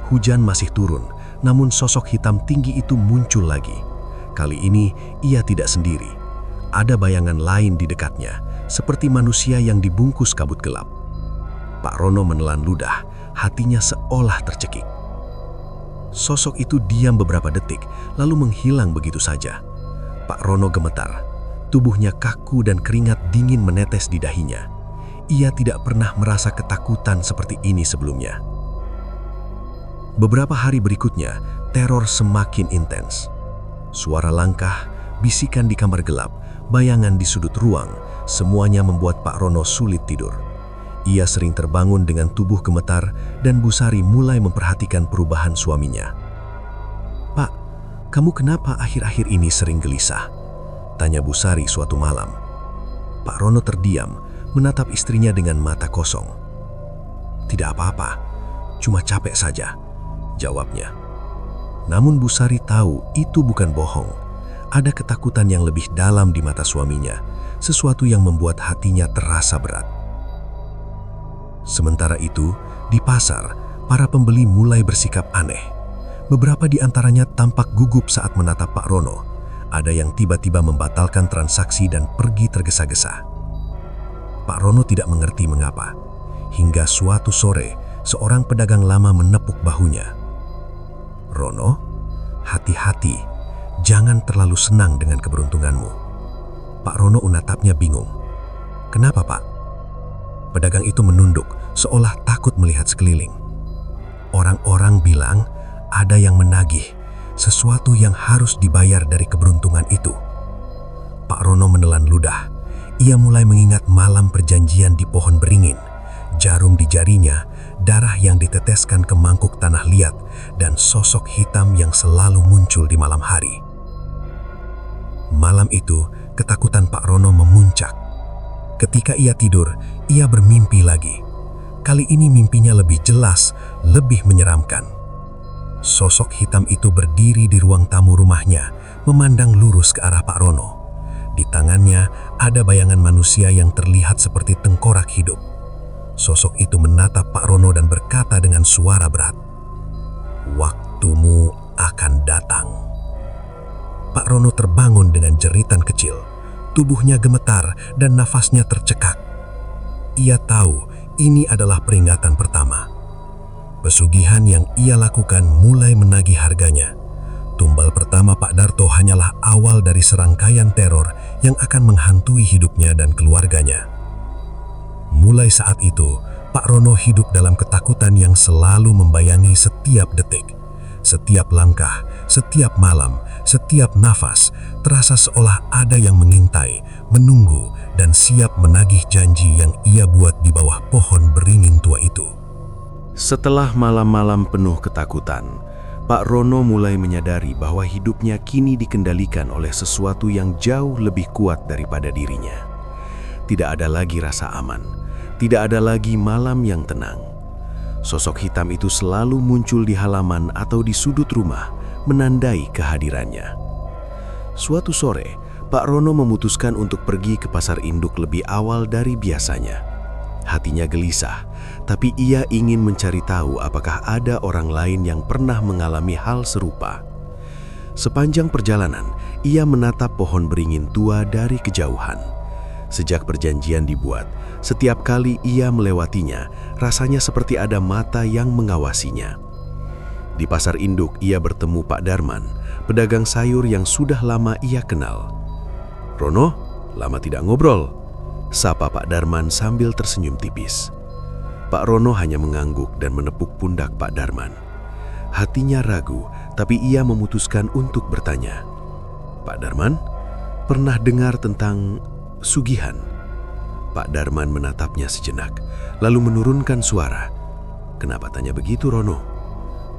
S4: Hujan masih turun, namun sosok hitam tinggi itu muncul lagi. Kali ini ia tidak sendiri. Ada bayangan lain di dekatnya, seperti manusia yang dibungkus kabut gelap. Pak Rono menelan ludah, hatinya seolah tercekik. Sosok itu diam beberapa detik, lalu menghilang begitu saja. Pak Rono gemetar, tubuhnya kaku dan keringat dingin menetes di dahinya. Ia tidak pernah merasa ketakutan seperti ini sebelumnya. Beberapa hari berikutnya, teror semakin intens. Suara langkah, bisikan di kamar gelap, bayangan di sudut ruang, semuanya membuat Pak Rono sulit tidur. Ia sering terbangun dengan tubuh gemetar dan Busari mulai memperhatikan perubahan suaminya. "Pak, kamu kenapa akhir-akhir ini sering gelisah?" tanya Busari suatu malam. Pak Rono terdiam, menatap istrinya dengan mata kosong. "Tidak apa-apa, cuma capek saja," jawabnya. Namun Busari tahu itu bukan bohong. Ada ketakutan yang lebih dalam di mata suaminya, sesuatu yang membuat hatinya terasa berat. Sementara itu, di pasar, para pembeli mulai bersikap aneh. Beberapa di antaranya tampak gugup saat menatap Pak Rono. Ada yang tiba-tiba membatalkan transaksi dan pergi tergesa-gesa. Pak Rono tidak mengerti mengapa. Hingga suatu sore, seorang pedagang lama menepuk bahunya. "Rono, hati-hati. Jangan terlalu senang dengan keberuntunganmu." Pak Rono menatapnya bingung. "Kenapa, Pak?" Pedagang itu menunduk, seolah takut melihat sekeliling. "Orang-orang bilang ada yang menagih, sesuatu yang harus dibayar dari keberuntungan itu." Pak Rono menelan ludah. Ia mulai mengingat malam perjanjian di pohon beringin, jarum di jarinya, darah yang diteteskan ke mangkuk tanah liat, dan sosok hitam yang selalu muncul di malam hari. Malam itu, ketakutan Pak Rono memuncak. Ketika ia tidur, ia bermimpi lagi. Kali ini mimpinya lebih jelas, lebih menyeramkan. Sosok hitam itu berdiri di ruang tamu rumahnya, memandang lurus ke arah Pak Rono. Di tangannya ada bayangan manusia yang terlihat seperti tengkorak hidup. Sosok itu menatap Pak Rono dan berkata dengan suara berat, "Waktumu akan datang." Pak Rono terbangun dengan jeritan kecil. Tubuhnya gemetar dan nafasnya tercekak. Ia tahu ini adalah peringatan pertama. Pesugihan yang ia lakukan mulai menagih harganya. Tumbal pertama Pak Darto hanyalah awal dari serangkaian teror yang akan menghantui hidupnya dan keluarganya. Mulai saat itu, Pak Rono hidup dalam ketakutan yang selalu membayangi setiap detik. Setiap langkah, setiap malam, setiap nafas, terasa seolah ada yang mengintai, menunggu, dan siap menagih janji yang ia buat di bawah pohon beringin tua itu. Setelah malam-malam penuh ketakutan, Pak Rono mulai menyadari bahwa hidupnya kini dikendalikan oleh sesuatu yang jauh lebih kuat daripada dirinya. Tidak ada lagi rasa aman, tidak ada lagi malam yang tenang. Sosok hitam itu selalu muncul di halaman atau di sudut rumah, menandai kehadirannya. Suatu sore, Pak Rono memutuskan untuk pergi ke pasar induk lebih awal dari biasanya. Hatinya gelisah, tapi ia ingin mencari tahu apakah ada orang lain yang pernah mengalami hal serupa. Sepanjang perjalanan, ia menatap pohon beringin tua dari kejauhan. Sejak perjanjian dibuat, setiap kali ia melewatinya, rasanya seperti ada mata yang mengawasinya. Di pasar induk, ia bertemu Pak Darman, pedagang sayur yang sudah lama ia kenal. "Rono, lama tidak ngobrol," sapa Pak Darman sambil tersenyum tipis. Pak Rono hanya mengangguk dan menepuk pundak Pak Darman. Hatinya ragu, tapi ia memutuskan untuk bertanya. "Pak Darman, pernah dengar tentang Sugihan?" Pak Darman menatapnya sejenak, lalu menurunkan suara. "Kenapa tanya begitu, Rono?"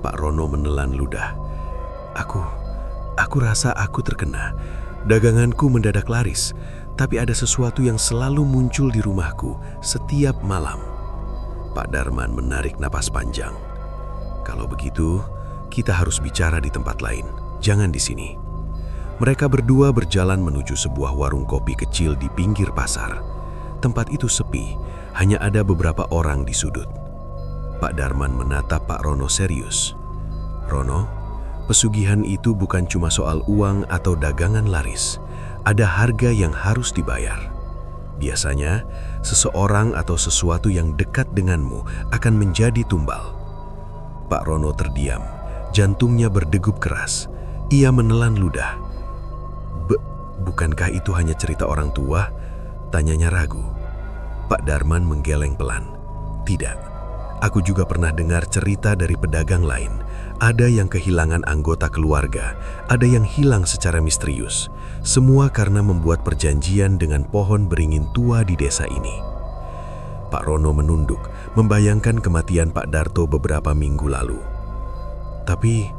S4: Pak Rono menelan ludah. Aku rasa aku terkena. Daganganku mendadak laris, tapi ada sesuatu yang selalu muncul di rumahku setiap malam." Pak Darman menarik napas panjang. "Kalau begitu, kita harus bicara di tempat lain, jangan di sini." Mereka berdua berjalan menuju sebuah warung kopi kecil di pinggir pasar. Tempat itu sepi, hanya ada beberapa orang di sudut. Pak Darman menatap Pak Rono serius. "Rono, pesugihan itu bukan cuma soal uang atau dagangan laris. Ada harga yang harus dibayar. Biasanya, seseorang atau sesuatu yang dekat denganmu akan menjadi tumbal." Pak Rono terdiam, jantungnya berdegup keras. Ia menelan ludah. "Bukankah itu hanya cerita orang tua?" tanyanya ragu. Pak Darman menggeleng pelan. "Tidak, aku juga pernah dengar cerita dari pedagang lain. Ada yang kehilangan anggota keluarga, ada yang hilang secara misterius. Semua karena membuat perjanjian dengan pohon beringin tua di desa ini." Pak Rono menunduk, membayangkan kematian Pak Darto beberapa minggu lalu. "Tapi,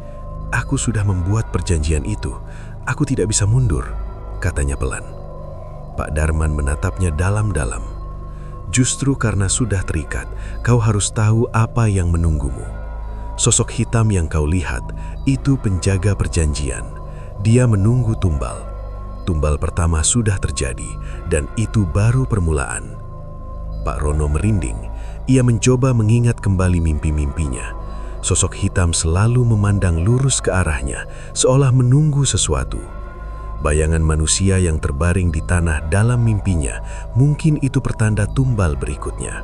S4: aku sudah membuat perjanjian itu. Aku tidak bisa mundur," katanya pelan. Pak Darman menatapnya dalam-dalam. "Justru karena sudah terikat, kau harus tahu apa yang menunggumu. Sosok hitam yang kau lihat, itu penjaga perjanjian. Dia menunggu tumbal. Tumbal pertama sudah terjadi, dan itu baru permulaan." Pak Rono merinding. Ia mencoba mengingat kembali mimpi-mimpinya. Sosok hitam selalu memandang lurus ke arahnya, seolah menunggu sesuatu. Bayangan manusia yang terbaring di tanah dalam mimpinya, mungkin itu pertanda tumbal berikutnya.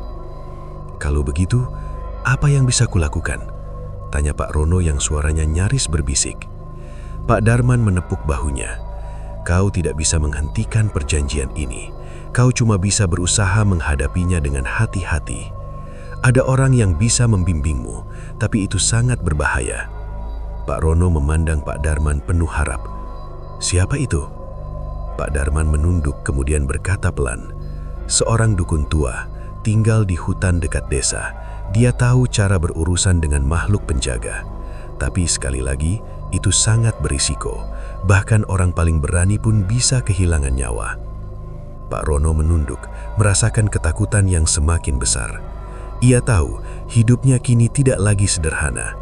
S4: "Kalau begitu, apa yang bisa kulakukan?" tanya Pak Rono yang suaranya nyaris berbisik. Pak Darman menepuk bahunya. "Kau tidak bisa menghentikan perjanjian ini. Kau cuma bisa berusaha menghadapinya dengan hati-hati. Ada orang yang bisa membimbingmu, tapi itu sangat berbahaya." Pak Rono memandang Pak Darman penuh harap. "Siapa itu?" Pak Darman menunduk kemudian berkata pelan, "Seorang dukun tua, tinggal di hutan dekat desa. Dia tahu cara berurusan dengan makhluk penjaga. Tapi sekali lagi, itu sangat berisiko. Bahkan orang paling berani pun bisa kehilangan nyawa." Pak Rono menunduk, merasakan ketakutan yang semakin besar. Ia tahu hidupnya kini tidak lagi sederhana.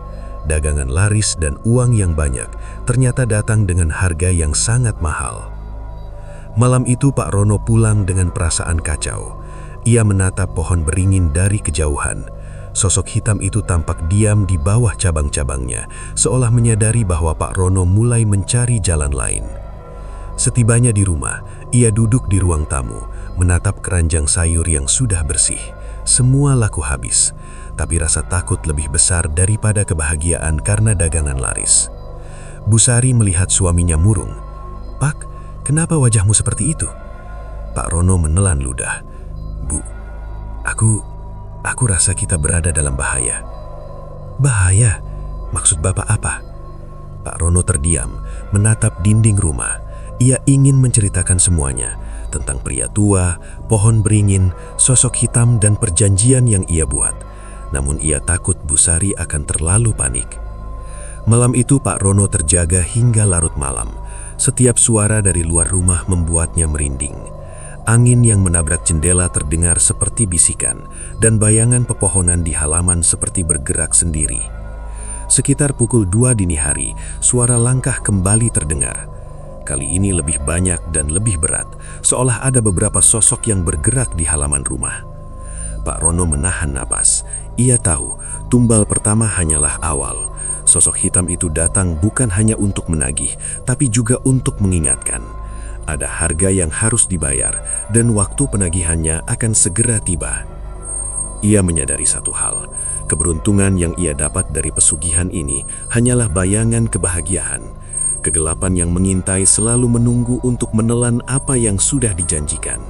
S4: Dagangan laris dan uang yang banyak ternyata datang dengan harga yang sangat mahal. Malam itu Pak Rono pulang dengan perasaan kacau. Ia menatap pohon beringin dari kejauhan. Sosok hitam itu tampak diam di bawah cabang-cabangnya, seolah menyadari bahwa Pak Rono mulai mencari jalan lain. Setibanya di rumah, ia duduk di ruang tamu, menatap keranjang sayur yang sudah bersih. Semua laku habis, tapi rasa takut lebih besar daripada kebahagiaan karena dagangan laris. Bu Sari melihat suaminya murung. "Pak, kenapa wajahmu seperti itu?" Pak Rono menelan ludah. "Bu, aku rasa kita berada dalam bahaya." "Bahaya? Maksud Bapak apa?" Pak Rono terdiam, menatap dinding rumah. Ia ingin menceritakan semuanya, tentang pria tua, pohon beringin, sosok hitam dan perjanjian yang ia buat. Namun ia takut Bu Sari akan terlalu panik. Malam itu Pak Rono terjaga hingga larut malam. Setiap suara dari luar rumah membuatnya merinding. Angin yang menabrak jendela terdengar seperti bisikan, dan bayangan pepohonan di halaman seperti bergerak sendiri. Sekitar pukul 2 dini hari, suara langkah kembali terdengar. Kali ini lebih banyak dan lebih berat, seolah ada beberapa sosok yang bergerak di halaman rumah. Pak Rono menahan napas. Ia tahu, tumbal pertama hanyalah awal. Sosok hitam itu datang bukan hanya untuk menagih, tapi juga untuk mengingatkan.
S5: Ada harga yang harus dibayar dan waktu penagihannya akan segera tiba. Ia menyadari satu hal, keberuntungan yang ia dapat dari pesugihan ini hanyalah bayangan kebahagiaan. Kegelapan yang mengintai selalu menunggu untuk menelan apa yang sudah dijanjikan.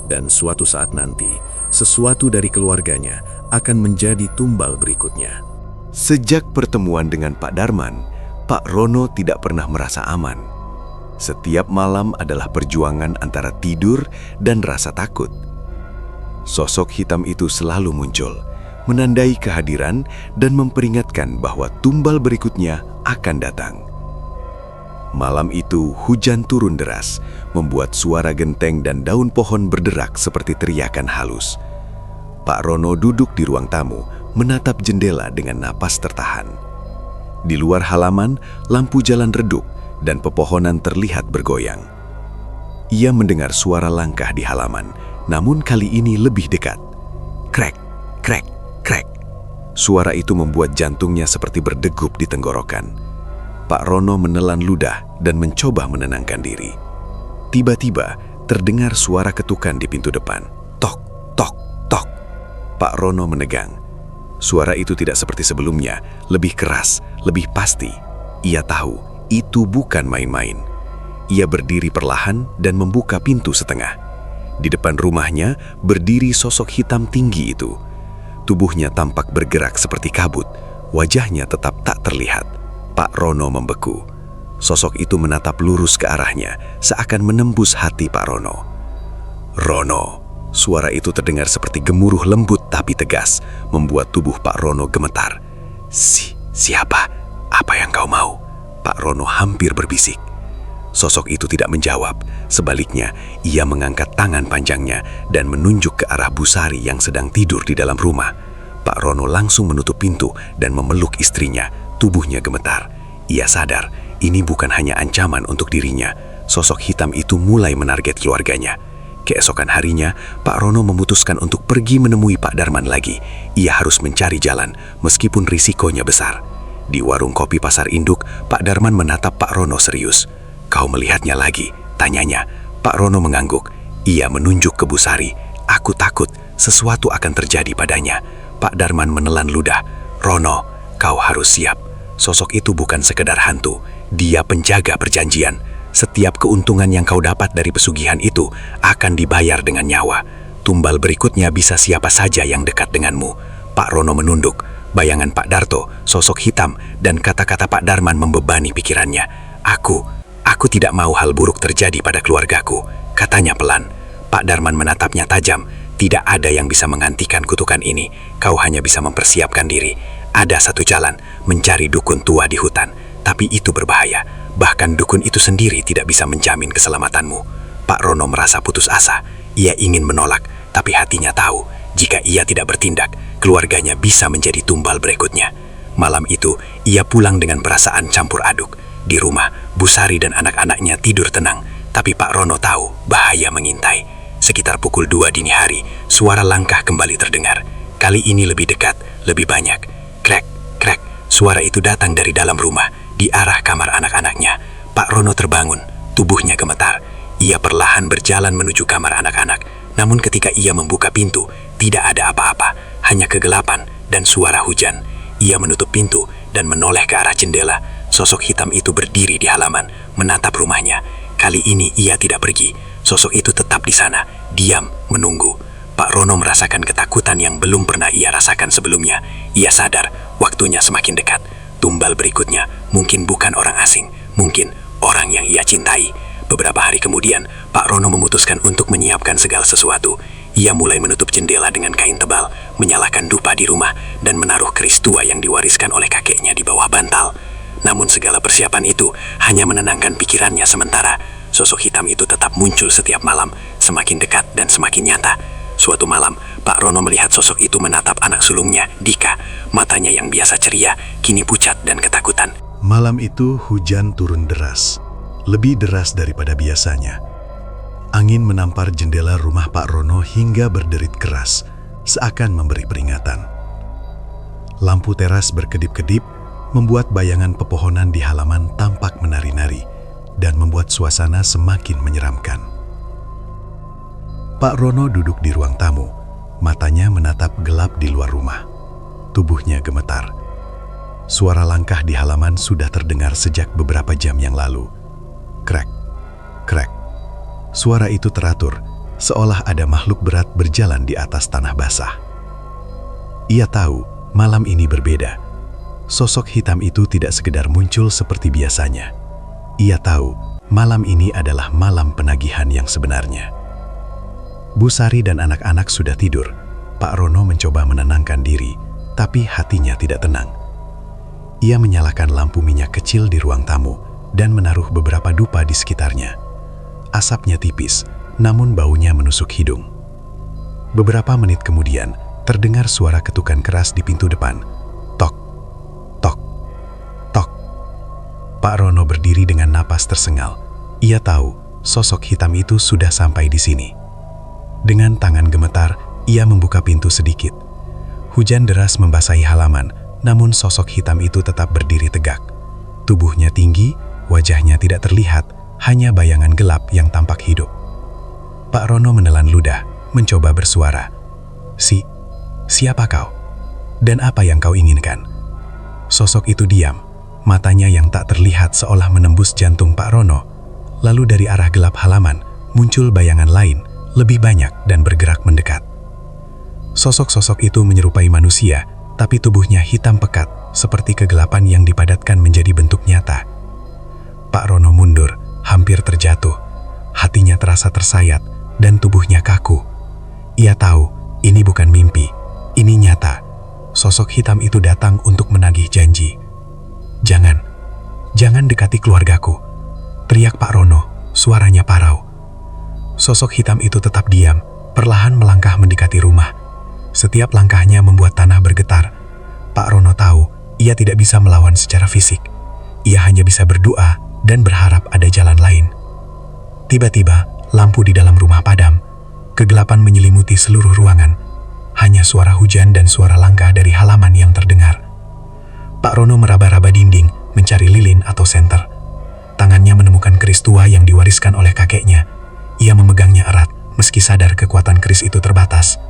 S5: Dan suatu saat nanti, sesuatu dari keluarganya akan menjadi tumbal berikutnya.
S2: Sejak pertemuan dengan Pak Darman, Pak Rono tidak pernah merasa aman. Setiap malam adalah perjuangan antara tidur dan rasa takut. Sosok hitam itu selalu muncul, menandai kehadiran dan memperingatkan bahwa tumbal berikutnya akan datang. Malam itu hujan turun deras, membuat suara genteng dan daun pohon berderak seperti teriakan halus. Pak Rono duduk di ruang tamu, menatap jendela dengan napas tertahan. Di luar halaman, lampu jalan redup dan pepohonan terlihat bergoyang. Ia mendengar suara langkah di halaman, namun kali ini lebih dekat. Krek, krek, krek. Suara itu membuat jantungnya seperti berdegup di tenggorokan. Pak Rono menelan ludah dan mencoba menenangkan diri. Tiba-tiba terdengar suara ketukan di pintu depan. Tok, tok, tok. Pak Rono menegang. Suara itu tidak seperti sebelumnya, lebih keras, lebih pasti. Ia tahu itu bukan main-main. Ia berdiri perlahan dan membuka pintu setengah. Di depan rumahnya berdiri sosok hitam tinggi itu. Tubuhnya tampak bergerak seperti kabut, wajahnya tetap tak terlihat. Pak Rono membeku. Sosok itu menatap lurus ke arahnya, seakan menembus hati Pak Rono. Rono, suara itu terdengar seperti gemuruh lembut tapi tegas, membuat tubuh Pak Rono gemetar. Siapa? Apa yang kau mau? Pak Rono hampir berbisik. Sosok itu tidak menjawab, sebaliknya ia mengangkat tangan panjangnya dan menunjuk ke arah Bu Sari yang sedang tidur di dalam rumah. Pak Rono langsung menutup pintu dan memeluk istrinya, tubuhnya gemetar. Ia sadar, ini bukan hanya ancaman untuk dirinya. Sosok hitam itu mulai menarget keluarganya. Keesokan harinya, Pak Rono memutuskan untuk pergi menemui Pak Darman lagi. Ia harus mencari jalan, meskipun risikonya besar. Di warung kopi Pasar Induk, Pak Darman menatap Pak Rono serius. Kau melihatnya lagi? Tanyanya. Pak Rono mengangguk. Ia menunjuk ke Bu Sari. Aku takut sesuatu akan terjadi padanya. Pak Darman menelan ludah. Rono, kau harus siap. Sosok itu bukan sekedar hantu. Dia penjaga perjanjian. Setiap keuntungan yang kau dapat dari pesugihan itu akan dibayar dengan nyawa. Tumbal berikutnya bisa siapa saja yang dekat denganmu. Pak Rono menunduk. Bayangan Pak Darto, sosok hitam, dan kata-kata Pak Darman membebani pikirannya. Aku tidak mau hal buruk terjadi pada keluargaku, katanya pelan. Pak Darman menatapnya tajam. Tidak ada yang bisa menggantikan kutukan ini. Kau hanya bisa mempersiapkan diri. Ada satu jalan, mencari dukun tua di hutan. Tapi itu berbahaya. Bahkan dukun itu sendiri tidak bisa menjamin keselamatanmu. Pak Rono merasa putus asa. Ia ingin menolak, tapi hatinya tahu, jika ia tidak bertindak, keluarganya bisa menjadi tumbal berikutnya. Malam itu, ia pulang dengan perasaan campur aduk. Di rumah, Bu Sari dan anak-anaknya tidur tenang, tapi Pak Rono tahu bahaya mengintai. Sekitar pukul 2 dini hari, suara langkah kembali terdengar. Kali ini lebih dekat, lebih banyak. Krek, krek, suara itu datang dari dalam rumah, di arah kamar anak-anaknya. Pak Rono terbangun, tubuhnya gemetar. Ia perlahan berjalan menuju kamar anak-anak. Namun ketika ia membuka pintu, tidak ada apa-apa, hanya kegelapan dan suara hujan. Ia menutup pintu dan menoleh ke arah jendela. Sosok hitam itu berdiri di halaman, menatap rumahnya. Kali ini ia tidak pergi. Sosok itu tetap di sana, diam, menunggu. Pak Rono merasakan ketakutan yang belum pernah ia rasakan sebelumnya. Ia sadar, waktunya semakin dekat. Tumbal berikutnya mungkin bukan orang asing, mungkin orang yang ia cintai. Beberapa hari kemudian, Pak Rono memutuskan untuk menyiapkan segala sesuatu. Ia mulai menutup jendela dengan kain tebal, menyalakan dupa di rumah, dan menaruh keris tua yang diwariskan oleh kakeknya di bawah bantal. Namun segala persiapan itu hanya menenangkan pikirannya sementara. Sosok hitam itu tetap muncul setiap malam, semakin dekat dan semakin nyata. Suatu malam, Pak Rono melihat sosok itu menatap anak sulungnya, Dika. Matanya yang biasa ceria, kini pucat dan ketakutan.
S6: Malam itu hujan turun deras, lebih deras daripada biasanya. Angin menampar jendela rumah Pak Rono hingga berderit keras, seakan memberi peringatan. Lampu teras berkedip-kedip, membuat bayangan pepohonan di halaman tampak menari-nari, dan membuat suasana semakin menyeramkan. Pak Rono duduk di ruang tamu, matanya menatap gelap di luar rumah. Tubuhnya gemetar. Suara langkah di halaman sudah terdengar sejak beberapa jam yang lalu. Krek, krek. Suara itu teratur, seolah ada makhluk berat berjalan di atas tanah basah. Ia tahu malam ini berbeda. Sosok hitam itu tidak sekedar muncul seperti biasanya. Ia tahu malam ini adalah malam penagihan yang sebenarnya. Bu Sari dan anak-anak sudah tidur. Pak Rono mencoba menenangkan diri, tapi hatinya tidak tenang. Ia menyalakan lampu minyak kecil di ruang tamu dan menaruh beberapa dupa di sekitarnya. Asapnya tipis, namun baunya menusuk hidung. Beberapa menit kemudian, terdengar suara ketukan keras di pintu depan. Tok, tok, tok. Pak Rono berdiri dengan napas tersengal. Ia tahu sosok hitam itu sudah sampai di sini. Dengan tangan gemetar, ia membuka pintu sedikit. Hujan deras membasahi halaman, namun sosok hitam itu tetap berdiri tegak. Tubuhnya tinggi, wajahnya tidak terlihat, hanya bayangan gelap yang tampak hidup. Pak Rono menelan ludah, mencoba bersuara. Siapa kau? Dan apa yang kau inginkan? Sosok itu diam, matanya yang tak terlihat seolah menembus jantung Pak Rono. Lalu dari arah gelap halaman, muncul bayangan lain, lebih banyak dan bergerak mendekat. Sosok-sosok itu menyerupai manusia, tapi tubuhnya hitam pekat, seperti kegelapan yang dipadatkan menjadi bentuk nyata. Pak Rono mundur, hampir terjatuh. Hatinya terasa tersayat, dan tubuhnya kaku. Ia tahu, ini bukan mimpi, ini nyata. Sosok hitam itu datang untuk menagih janji. Jangan dekati keluargaku, teriak Pak Rono, suaranya parau. Sosok hitam itu tetap diam, perlahan melangkah mendekati rumah. Setiap langkahnya membuat tanah bergetar. Pak Rono tahu ia tidak bisa melawan secara fisik. Ia hanya bisa berdoa dan berharap ada jalan lain. Tiba-tiba, lampu di dalam rumah padam. Kegelapan menyelimuti seluruh ruangan. Hanya suara hujan dan suara langkah dari halaman yang terdengar. Pak Rono meraba-raba dinding, mencari lilin atau senter. Tangannya menemukan keris tua yang diwariskan oleh kakeknya. Ia memegangnya erat, meski sadar kekuatan keris itu terbatas.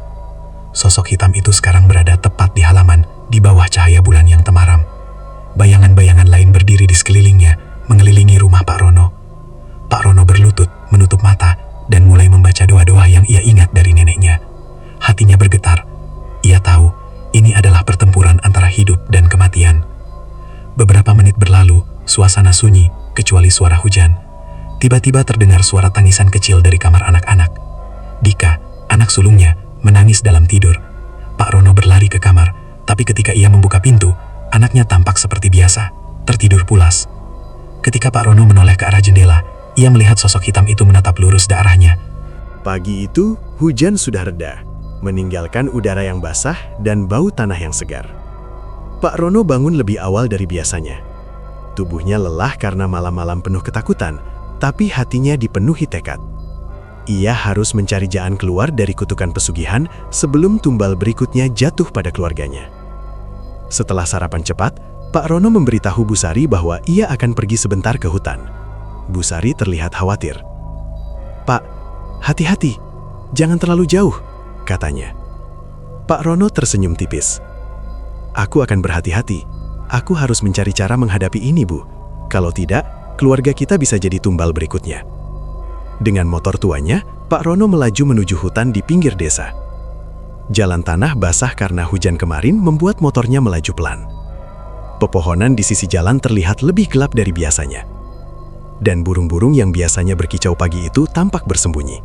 S6: Sosok hitam itu sekarang berada tepat di halaman, di bawah cahaya bulan yang temaram. Bayangan-bayangan lain berdiri di sekelilingnya, mengelilingi rumah Pak Rono. Pak Rono berlutut, menutup mata, dan mulai membaca doa-doa yang ia ingat dari neneknya. Hatinya bergetar. Ia tahu, ini adalah pertempuran antara hidup dan kematian. Beberapa menit berlalu, suasana sunyi, kecuali suara hujan. Tiba-tiba terdengar suara tangisan kecil dari kamar anak-anak. Dika, anak sulungnya, menangis dalam tidur. Pak Rono berlari ke kamar, tapi ketika ia membuka pintu, anaknya tampak seperti biasa, tertidur pulas. Ketika Pak Rono menoleh ke arah jendela, ia melihat sosok hitam itu menatap lurus ke arahnya.
S2: Pagi itu, hujan sudah reda, meninggalkan udara yang basah dan bau tanah yang segar. Pak Rono bangun lebih awal dari biasanya. Tubuhnya lelah karena malam-malam penuh ketakutan, tapi hatinya dipenuhi tekad. Ia harus mencari jalan keluar dari kutukan pesugihan sebelum tumbal berikutnya jatuh pada keluarganya. Setelah sarapan cepat, Pak Rono memberitahu Bu Sari bahwa ia akan pergi sebentar ke hutan. Bu Sari terlihat khawatir. "Pak, hati-hati, jangan terlalu jauh," katanya. Pak Rono tersenyum tipis. "Aku akan berhati-hati. Aku harus mencari cara menghadapi ini, Bu. Kalau tidak, keluarga kita bisa jadi tumbal berikutnya." Dengan motor tuanya, Pak Rono melaju menuju hutan di pinggir desa. Jalan tanah basah karena hujan kemarin membuat motornya melaju pelan. Pepohonan di sisi jalan terlihat lebih gelap dari biasanya. Dan burung-burung yang biasanya berkicau pagi itu tampak bersembunyi.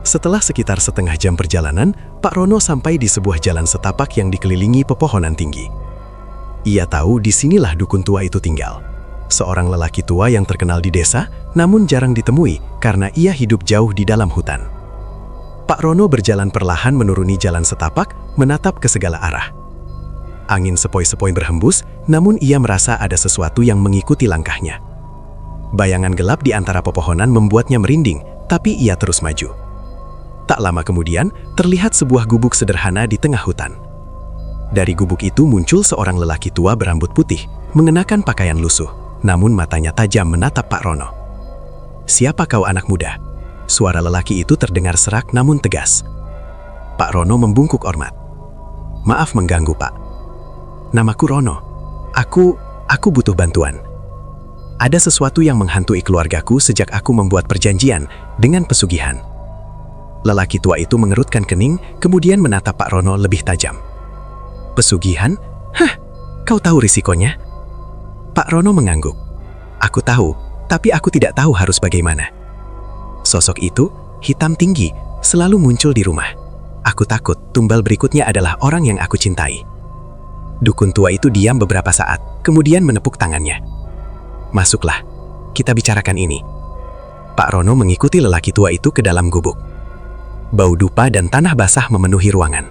S2: Setelah sekitar setengah jam perjalanan, Pak Rono sampai di sebuah jalan setapak yang dikelilingi pepohonan tinggi. Ia tahu disinilah dukun tua itu tinggal. Seorang lelaki tua yang terkenal di desa, namun jarang ditemui karena ia hidup jauh di dalam hutan. Pak Rono berjalan perlahan menuruni jalan setapak, menatap ke segala arah. Angin sepoi-sepoi berhembus, namun ia merasa ada sesuatu yang mengikuti langkahnya. Bayangan gelap di antara pepohonan membuatnya merinding, tapi ia terus maju. Tak lama kemudian, terlihat sebuah gubuk sederhana di tengah hutan. Dari gubuk itu muncul seorang lelaki tua berambut putih, mengenakan pakaian lusuh, namun matanya tajam menatap Pak Rono.
S3: "Siapa kau anak muda?" Suara lelaki itu terdengar serak namun tegas. Pak Rono membungkuk hormat. "Maaf mengganggu, Pak. Namaku Rono. Aku butuh bantuan. Ada sesuatu yang menghantui keluargaku sejak aku membuat perjanjian dengan pesugihan." Lelaki tua itu mengerutkan kening, kemudian menatap Pak Rono lebih tajam. "Pesugihan? Hah, kau tahu risikonya?" Pak Rono mengangguk. "Aku tahu, tapi aku tidak tahu harus bagaimana." Sosok itu, hitam tinggi, selalu muncul di rumah. Aku takut tumbal berikutnya adalah orang yang aku cintai. Dukun tua itu diam beberapa saat, kemudian menepuk tangannya. "Masuklah, kita bicarakan ini." Pak Rono mengikuti lelaki tua itu ke dalam gubuk. Bau dupa dan tanah basah memenuhi ruangan.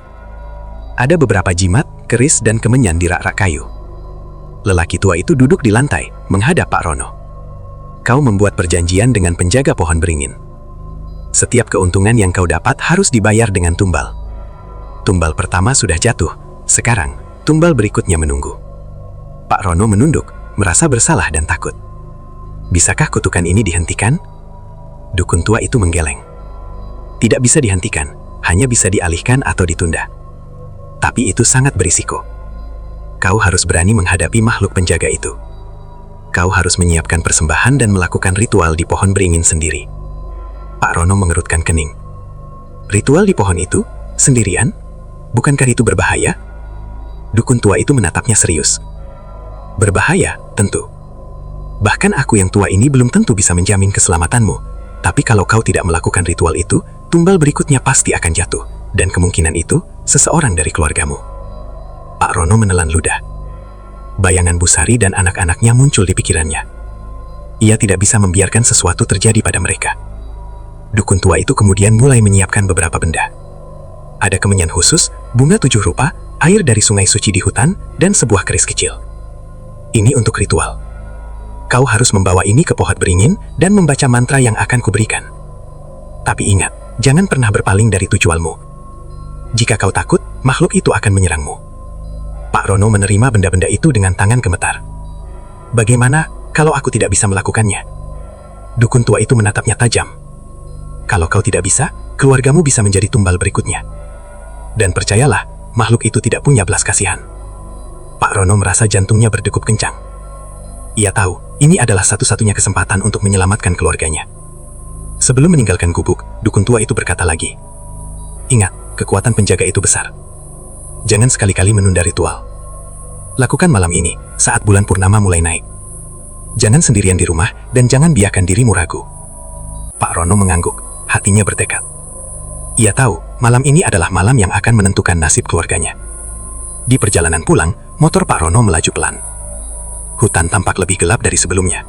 S3: Ada beberapa jimat, keris, dan kemenyan di rak-rak kayu. Lelaki tua itu duduk di lantai, menghadap Pak Rono. "Kau membuat perjanjian dengan penjaga pohon beringin. Setiap keuntungan yang kau dapat harus dibayar dengan tumbal. Tumbal pertama sudah jatuh, sekarang tumbal berikutnya menunggu." Pak Rono menunduk, merasa bersalah dan takut. "Bisakah kutukan ini dihentikan?" Dukun tua itu menggeleng. "Tidak bisa dihentikan, hanya bisa dialihkan atau ditunda. Tapi itu sangat berisiko. Kau harus berani menghadapi makhluk penjaga itu. Kau harus menyiapkan persembahan dan melakukan ritual di pohon beringin sendiri." Pak Rono mengerutkan kening. "Ritual di pohon itu? Sendirian? Bukankah itu berbahaya?" Dukun tua itu menatapnya serius. "Berbahaya, tentu. Bahkan aku yang tua ini belum tentu bisa menjamin keselamatanmu. Tapi kalau kau tidak melakukan ritual itu, tumbal berikutnya pasti akan jatuh, dan kemungkinan itu seseorang dari keluargamu." Pak Rono menelan ludah. Bayangan Bu Sari dan anak-anaknya muncul di pikirannya. Ia tidak bisa membiarkan sesuatu terjadi pada mereka. Dukun tua itu kemudian mulai menyiapkan beberapa benda. Ada kemenyan khusus, bunga 7 rupa, air dari sungai suci di hutan, dan sebuah keris kecil. "Ini untuk ritual. Kau harus membawa ini ke pohon beringin dan membaca mantra yang akan kuberikan. Tapi ingat, jangan pernah berpaling dari tujuanmu. Jika kau takut, makhluk itu akan menyerangmu." Pak Rono menerima benda-benda itu dengan tangan gemetar. "Bagaimana kalau aku tidak bisa melakukannya?" Dukun tua itu menatapnya tajam. "Kalau kau tidak bisa, keluargamu bisa menjadi tumbal berikutnya. Dan percayalah, makhluk itu tidak punya belas kasihan." Pak Rono merasa jantungnya berdegup kencang. Ia tahu, ini adalah satu-satunya kesempatan untuk menyelamatkan keluarganya. Sebelum meninggalkan gubuk, dukun tua itu berkata lagi, "Ingat, kekuatan penjaga itu besar. Jangan sekali-kali menunda ritual. Lakukan malam ini, saat bulan purnama mulai naik. Jangan sendirian di rumah, dan jangan biarkan dirimu ragu." Pak Rono mengangguk, hatinya bertekad. Ia tahu, malam ini adalah malam yang akan menentukan nasib keluarganya. Di perjalanan pulang, motor Pak Rono melaju pelan. Hutan tampak lebih gelap dari sebelumnya.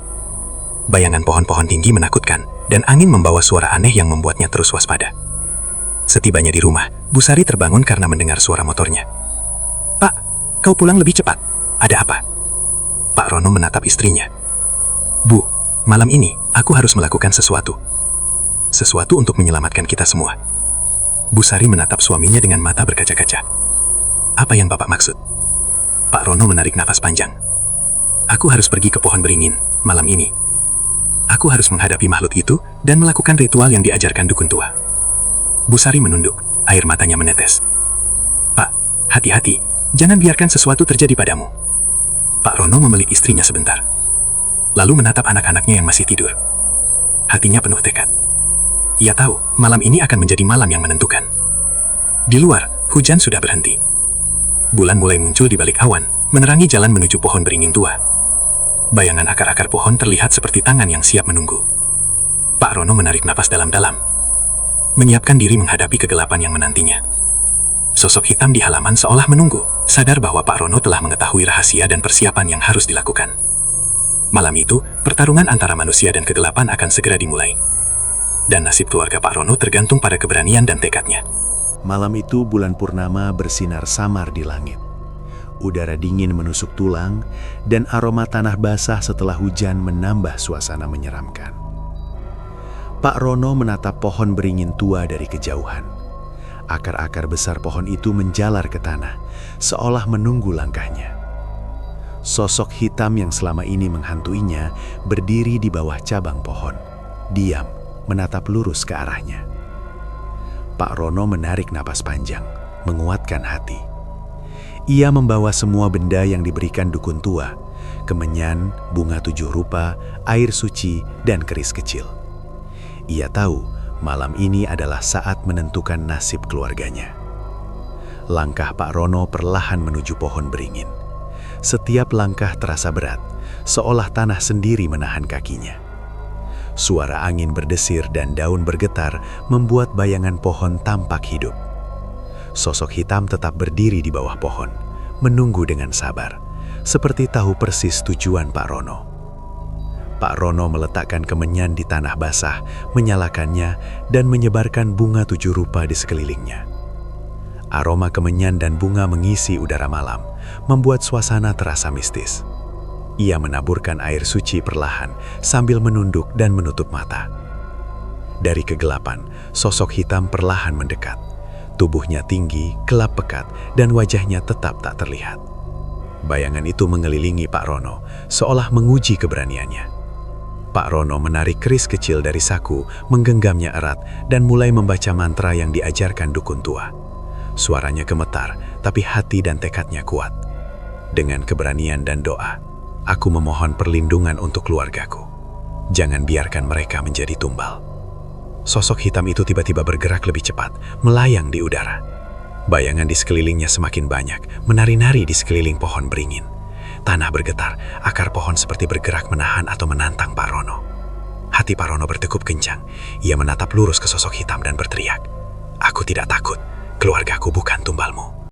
S3: Bayangan pohon-pohon tinggi menakutkan, dan angin membawa suara aneh yang membuatnya terus waspada. Setibanya di rumah, Bu Sari terbangun karena mendengar suara motornya. "Pak, kau pulang lebih cepat. Ada apa?" Pak Rono menatap istrinya. "Bu, malam ini aku harus melakukan sesuatu. Sesuatu untuk menyelamatkan kita semua." Bu Sari menatap suaminya dengan mata berkaca-kaca. "Apa yang Bapak maksud?" Pak Rono menarik nafas panjang. "Aku harus pergi ke pohon beringin malam ini. Aku harus menghadapi makhluk itu dan melakukan ritual yang diajarkan dukun tua." Bu Sari menunduk, air matanya menetes. "Pak, hati-hati, jangan biarkan sesuatu terjadi padamu." Pak Rono memeluk istrinya sebentar, lalu menatap anak-anaknya yang masih tidur. Hatinya penuh tekad. Ia tahu, malam ini akan menjadi malam yang menentukan. Di luar, hujan sudah berhenti. Bulan mulai muncul di balik awan, menerangi jalan menuju pohon beringin tua. Bayangan akar-akar pohon terlihat seperti tangan yang siap menunggu. Pak Rono menarik napas dalam-dalam, menyiapkan diri menghadapi kegelapan yang menantinya. Sosok hitam di halaman seolah menunggu, sadar bahwa Pak Rono telah mengetahui rahasia dan persiapan yang harus dilakukan. Malam itu, pertarungan antara manusia dan kegelapan akan segera dimulai. Dan nasib keluarga Pak Rono tergantung pada keberanian dan tekadnya.
S2: Malam itu bulan purnama bersinar samar di langit. Udara dingin menusuk tulang, dan aroma tanah basah setelah hujan menambah suasana menyeramkan. Pak Rono menatap pohon beringin tua dari kejauhan. Akar-akar besar pohon itu menjalar ke tanah, seolah menunggu langkahnya. Sosok hitam yang selama ini menghantuinya berdiri di bawah cabang pohon,
S5: diam, menatap lurus ke arahnya. Pak Rono menarik napas panjang, menguatkan hati. Ia membawa semua benda yang diberikan dukun tua, kemenyan, bunga 7 rupa, air suci, dan keris kecil. Ia tahu malam ini adalah saat menentukan nasib keluarganya. Langkah Pak Rono perlahan menuju pohon beringin. Setiap langkah terasa berat, seolah tanah sendiri menahan kakinya. Suara angin berdesir dan daun bergetar membuat bayangan pohon tampak hidup. Sosok hitam tetap berdiri di bawah pohon, menunggu dengan sabar, seperti tahu persis tujuan Pak Rono. Pak Rono meletakkan kemenyan di tanah basah, menyalakannya, dan menyebarkan bunga 7 rupa di sekelilingnya. Aroma kemenyan dan bunga mengisi udara malam, membuat suasana terasa mistis. Ia menaburkan air suci perlahan sambil menunduk dan menutup mata. Dari kegelapan, sosok hitam perlahan mendekat. Tubuhnya tinggi, gelap pekat, dan wajahnya tetap tak terlihat. Bayangan itu mengelilingi Pak Rono, seolah menguji keberaniannya. Pak Rono menarik keris kecil dari saku, menggenggamnya erat, dan mulai membaca mantra yang diajarkan dukun tua. Suaranya gemetar, tapi hati dan tekadnya kuat. Dengan keberanian dan doa, aku memohon perlindungan untuk keluargaku. Jangan biarkan mereka menjadi tumbal. Sosok hitam itu tiba-tiba bergerak lebih cepat, melayang di udara. Bayangan di sekelilingnya semakin banyak, menari-nari di sekeliling pohon beringin. Tanah bergetar, akar pohon seperti bergerak menahan atau menantang Pak Rono. Hati Pak Rono berdegup kencang. Ia menatap lurus ke sosok hitam dan berteriak, "Aku tidak takut. Keluargaku bukan tumbalmu."